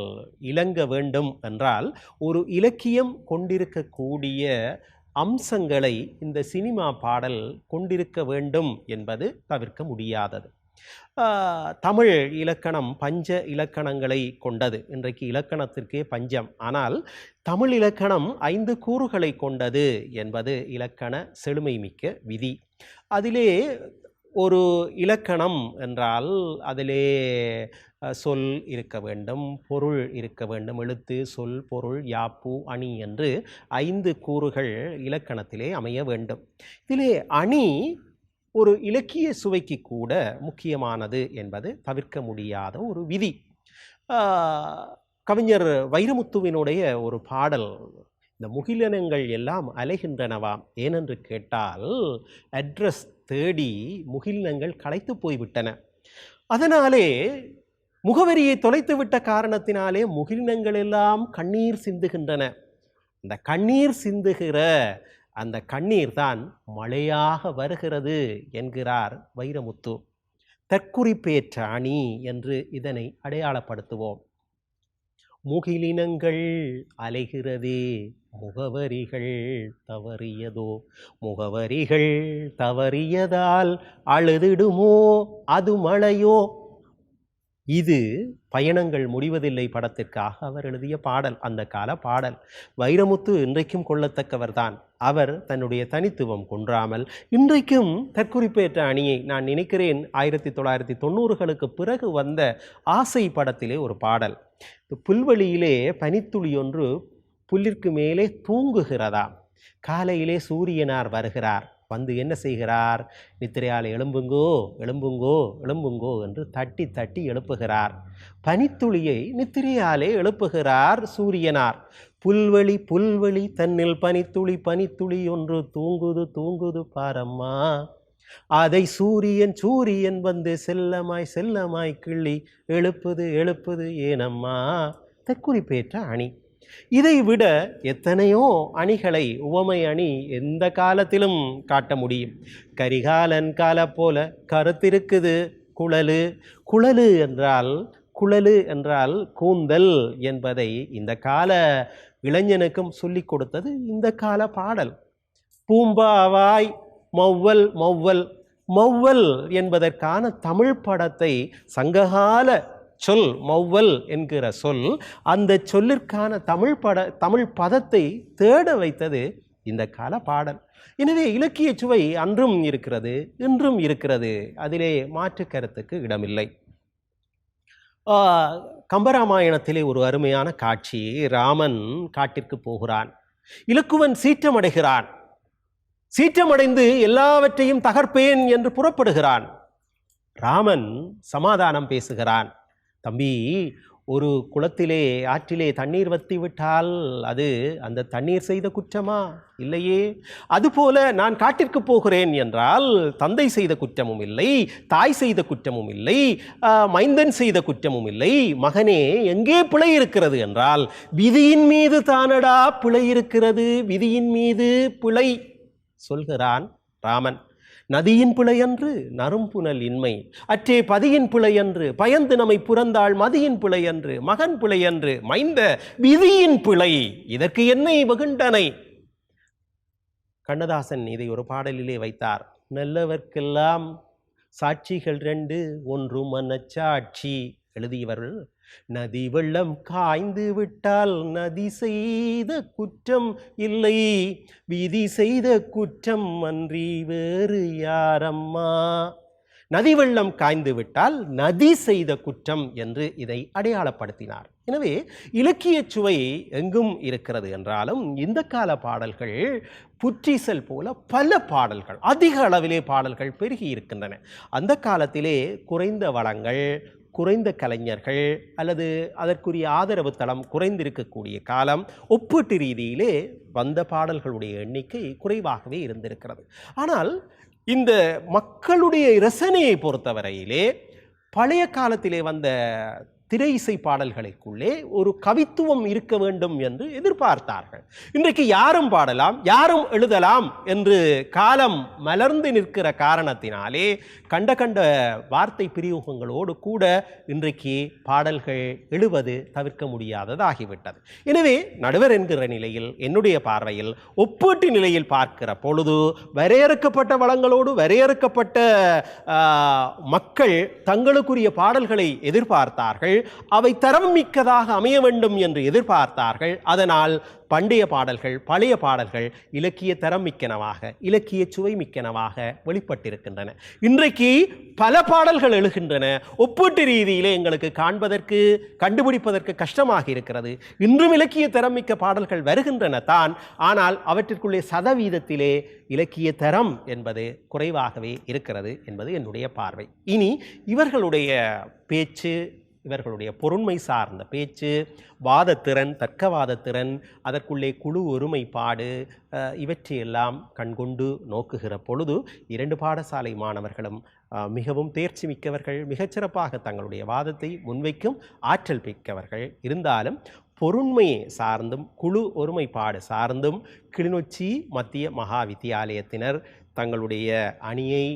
இலங்க வேண்டும் என்றால் ஒரு இலக்கியம் கொண்டிருக்கக்கூடிய அம்சங்களை இந்த சினிமா பாடல் கொண்டிருக்க வேண்டும் என்பது தவிர்க்க முடியாதது. தமிழ் இலக்கணம் பஞ்ச இலக்கணங்களை கொண்டது. இன்றைக்கு இலக்கணத்திற்கே பஞ்சம். ஆனால் தமிழ் இலக்கணம் 5 கூறுகளை கொண்டது என்பது இலக்கண செழுமை மிக்க விதி. அதிலே ஒரு இலக்கணம் என்றால் அதிலே சொல் இருக்க வேண்டும், பொருள் இருக்க வேண்டும். எழுத்து, சொல், பொருள், யாப்பு, அணி என்று 5 கூறுகள் இலக்கணத்திலே அமைய வேண்டும். இதிலே அணி ஒரு இலக்கிய சுவைக்கு கூட முக்கியமானது என்பது தவிர்க்க முடியாத ஒரு விதி. கவிஞர் வைரமுத்துவினுடைய ஒரு பாடல், இந்த முகிலினங்கள் எல்லாம் அலைகின்றனவாம். ஏனென்று கேட்டால் அட்ரஸ் தேடி முகிலினங்கள் களைத்து போய்விட்டன. அதனாலே முகவரியை தொலைத்து விட்ட காரணத்தினாலே முகிலினங்கள் எல்லாம் கண்ணீர் சிந்துகின்றன. இந்த கண்ணீர் சிந்துகிற அந்த கண்ணீர் தான் மழையாக வருகிறது என்கிறார் வைரமுத்து. தற்குறிப்பேற்ற அணி என்று இதனை அடையாளப்படுத்துவோம். முகிலினங்கள் அலைகிறதே, முகவரிகள் தவறியதோ, முகவரிகள் தவறியதால் அழுதிடுமோ அது மழையோ. இது பயணங்கள் முடிவதில்லை படத்திற்காக அவர் எழுதிய பாடல், அந்த கால பாடல். வைரமுத்து இன்றைக்கும் கொள்ளத்தக்கவர்தான். அவர் தன்னுடைய தனித்துவம் கொன்றாமல் இன்றைக்கும் தற்குறிப்பேற்ற அணியை, நான் நினைக்கிறேன் 1990களுக்கு பிறகு வந்த ஆசை படத்திலே ஒரு பாடல், புல்வெளியிலே பனித்துளி ஒன்று புல்லிற்கு மேலே தூங்குகிறதாம். காலையிலே சூரியனார் வருகிறார். வந்து என்ன செய்கிறார்? நித்திரையால் எழும்புங்கோ எழும்புங்கோ எழும்புங்கோ என்று தட்டி தட்டி எழுப்புகிறார். பனித்துளியை நித்திரையாலே எழுப்புகிறார் சூரியனார். புல்வெளி புல்வெளி தன்னில் பனித்துளி பனித்துளி ஒன்று தூங்குது தூங்குது பாரம்மா, அதை சூரியன் சூரியன் வந்து செல்லமாய் செல்லமாய் கிள்ளி எழுப்புது எழுப்புது ஏனம்மா. தற்குறிப்பேற்ற அணி. இதை விட எத்தனையோ அணிகளை, உவமை அணி எந்த காலத்திலும் காட்ட முடியும். கரிகாலன் கால போல கருத்திருக்குது குழலு. குழலு என்றால் கூந்தல் என்பதை இந்த கால இளைஞனுக்கும் சொல்லிக் கொடுத்தது இந்த கால பாடல். பூம்பாவாய் மௌவல் மௌவல். மௌவல் என்பதற்கான தமிழ் படத்தை, சங்ககால சொல் மௌவல் என்கிற சொல், அந்த சொல்லிற்கான தமிழ் பதத்தை தேட வைத்தது இந்த கால பாடல். எனவே இலக்கிய சுவை அன்றும் இருக்கிறது, இன்றும் இருக்கிறது. அதிலே மாற்று கருத்துக்கு இடமில்லை. கம்பராமாயணத்திலே ஒரு அருமையான காட்சி. ராமன் காட்டிற்கு போகிறான். இலக்குவன் சீற்றமடைகிறான். சீற்றமடைந்து எல்லாவற்றையும் தகர்ப்பேன் என்று புறப்படுகிறான். ராமன் சமாதானம் பேசுகிறான். தம்பி, ஒரு குளத்திலே ஆற்றிலே தண்ணீர் வத்தி விட்டால் அது அந்த தண்ணீர் செய்த குற்றமா? இல்லையே. அதுபோல நான் காட்டிற்கு போகிறேன் என்றால் தந்தை செய்த குற்றமும் இல்லை, தாய் செய்த குற்றமும் இல்லை, மைந்தன் செய்த குற்றமும் இல்லை. மகனே, எங்கே பிழை இருக்கிறது என்றால் விதியின் மீது தானடா பிழை இருக்கிறது, விதியின் மீது பிழை சொல்கிறான் ராமன். நதியின் பிழையன்று நறும்புனல் இன்மை, அற்றே பதியின் பிழையன்று பயந்து நம்மை புறந்தாள் மதியின் பிழையன்று மகன் பிழையன்று மைந்த விதியின் பிழை, இதற்கு என்னை வெகுண்டனை. கண்ணதாசன் இதை ஒரு பாடலிலே வைத்தார். நல்லவர்க்கெல்லாம் சாட்சிகள் 2, ஒன்று மனச்சாட்சி. எழுதியவர்கள், நதி வெள்ளம் காய்ந்து விட்டால் நதி செய்த குற்றம் இல்லை, விதி செய்த குற்றம் அன்றி வேறு யாரம்மா. நதி வெள்ளம் காய்ந்து விட்டால் நதி செய்த குற்றம் என்று இதை அடையாளப்படுத்தினார். எனவே இலக்கிய சுவை எங்கும் இருக்கிறது என்றாலும் இந்த கால பாடல்கள் புற்றீசல் போல பல பாடல்கள், அதிக அளவிலே பாடல்கள் பெருகி இருக்கின்றன. அந்த காலத்திலே குறைந்த வளங்கள், குறைந்த கலைஞர்கள் அல்லது அதற்குரிய ஆதரவு தளம் குறைந்திருக்கக்கூடிய காலம், ஒப்பீட்டு ரீதியிலே வந்த பாடல்களுடைய எண்ணிக்கை குறைவாகவே இருந்திருக்கிறது. ஆனால் இந்த மக்களுடைய ரசனையை பொறுத்தவரையிலே பழைய காலத்திலே வந்த திரை இசை பாடல்களுக்குள்ளே ஒரு கவித்துவம் இருக்க வேண்டும் என்று எதிர்பார்த்தார்கள். இன்றைக்கு யாரும் பாடலாம், யாரும் எழுதலாம் என்று காலம் மலர்ந்து நிற்கிற காரணத்தினாலே கண்ட வார்த்தை பிரயோகங்களோடு கூட இன்றைக்கு பாடல்கள் எழுவது தவிர்க்க முடியாததாகிவிட்டது. எனவே நடுவர் என்கிற நிலையில், என்னுடைய பார்வையில் ஒப்பீட்டு நிலையில் பார்க்கிற பொழுது வரையறுக்கப்பட்ட வளங்களோடு வரையறுக்கப்பட்ட மக்கள் தங்களுக்குரிய பாடல்களை எதிர்பார்த்தார்கள். அவை தரம் மிக்கதாக அமைய வேண்டும் என்று எதிர்பார்த்தார்கள். அதனால் பண்டைய பாடல்கள், பழைய பாடல்கள் இலக்கிய தரம் மிக்கனவாக, இலக்கிய சுவை மிக்கனவாக வெளிப்பட்டிருக்கின்றன. இன்றைக்கு பல பாடல்கள் எழுகின்றன. ஒப்பீட்டு ரீதியிலே எங்களுக்கு காண்பதற்கு, கண்டுபிடிப்பதற்கு கஷ்டமாக இருக்கிறது. இன்றும் இலக்கிய தரம் மிக்க பாடல்கள் வருகின்றன தான். ஆனால் அவற்றிற்குள்ளே சதவீதத்திலே இலக்கிய தரம் என்பது குறைவாகவே இருக்கிறது என்பது என்னுடைய பார்வை. இனி இவர்களுடைய பேச்சு, இவர்களுடைய பொருண்மை சார்ந்த பேச்சு, வாதத்திறன், தர்க்கவாதத்திறன், அதற்குள்ளே குழு ஒருமைப்பாடு, இவற்றையெல்லாம் கண்கொண்டு நோக்குகிற பொழுது 2 பாடசாலை மாணவர்களும் மிகவும் தேர்ச்சி மிக்கவர்கள், மிகச்சிறப்பாக தங்களுடைய வாதத்தை முன்வைக்கும் ஆற்றல் மிக்கவர்கள். இருந்தாலும் பொருண்மை சார்ந்தும் குழு ஒருமைப்பாடு சார்ந்தும் கிளிநொச்சி மத்திய மகா வித்தியாலயத்தினர் தங்களுடைய அணியை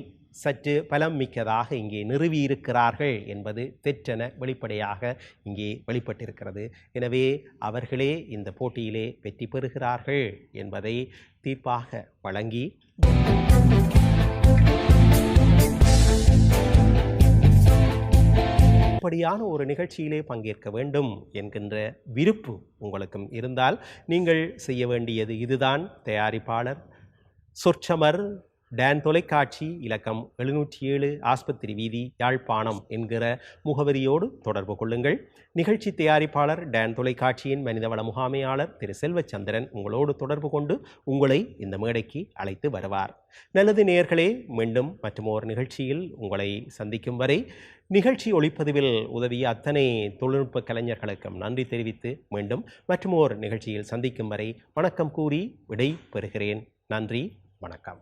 சற்று பலம் மிக்கதாக இங்கே நிறுவியிருக்கிறார்கள் என்பது தெற்றென வெளிப்படையாக இங்கே வெளிப்பட்டிருக்கிறது. எனவே அவர்களே இந்த போட்டியிலே வெற்றி பெறுகிறார்கள் என்பதை தீர்ப்பாக வழங்கி இப்படியான ஒரு நிகழ்ச்சியிலே பங்கேற்க வேண்டும் என்கின்ற விருப்பு உங்களுக்கும் இருந்தால் நீங்கள் செய்ய வேண்டியது இதுதான். தயாரிப்பாளர் சொற்சமர் டான் தொலைக்காட்சி, இலக்கம் 707 ஆஸ்பத்திரி வீதி, யாழ்ப்பாணம் என்கிற முகவரியோடு தொடர்பு கொள்ளுங்கள். நிகழ்ச்சி தயாரிப்பாளர் டான் தொலைக்காட்சியின் மனிதவள முகாமையாளர் திரு செல்வச்சந்திரன் உங்களோடு தொடர்பு கொண்டு உங்களை இந்த மேடைக்கு அழைத்து வருவார். நல்லது நேயர்களே, மீண்டும் மற்றொரு நிகழ்ச்சியில் உங்களை சந்திக்கும் வரை நிகழ்ச்சி ஒளிப்பதிவில் உதவிய அத்தனை தொழில்நுட்ப கலைஞர்களுக்கும் நன்றி தெரிவித்து மீண்டும் மற்றொரு நிகழ்ச்சியில் சந்திக்கும் வரை வணக்கம் கூறி விடை பெறுகிறேன். நன்றி, வணக்கம்.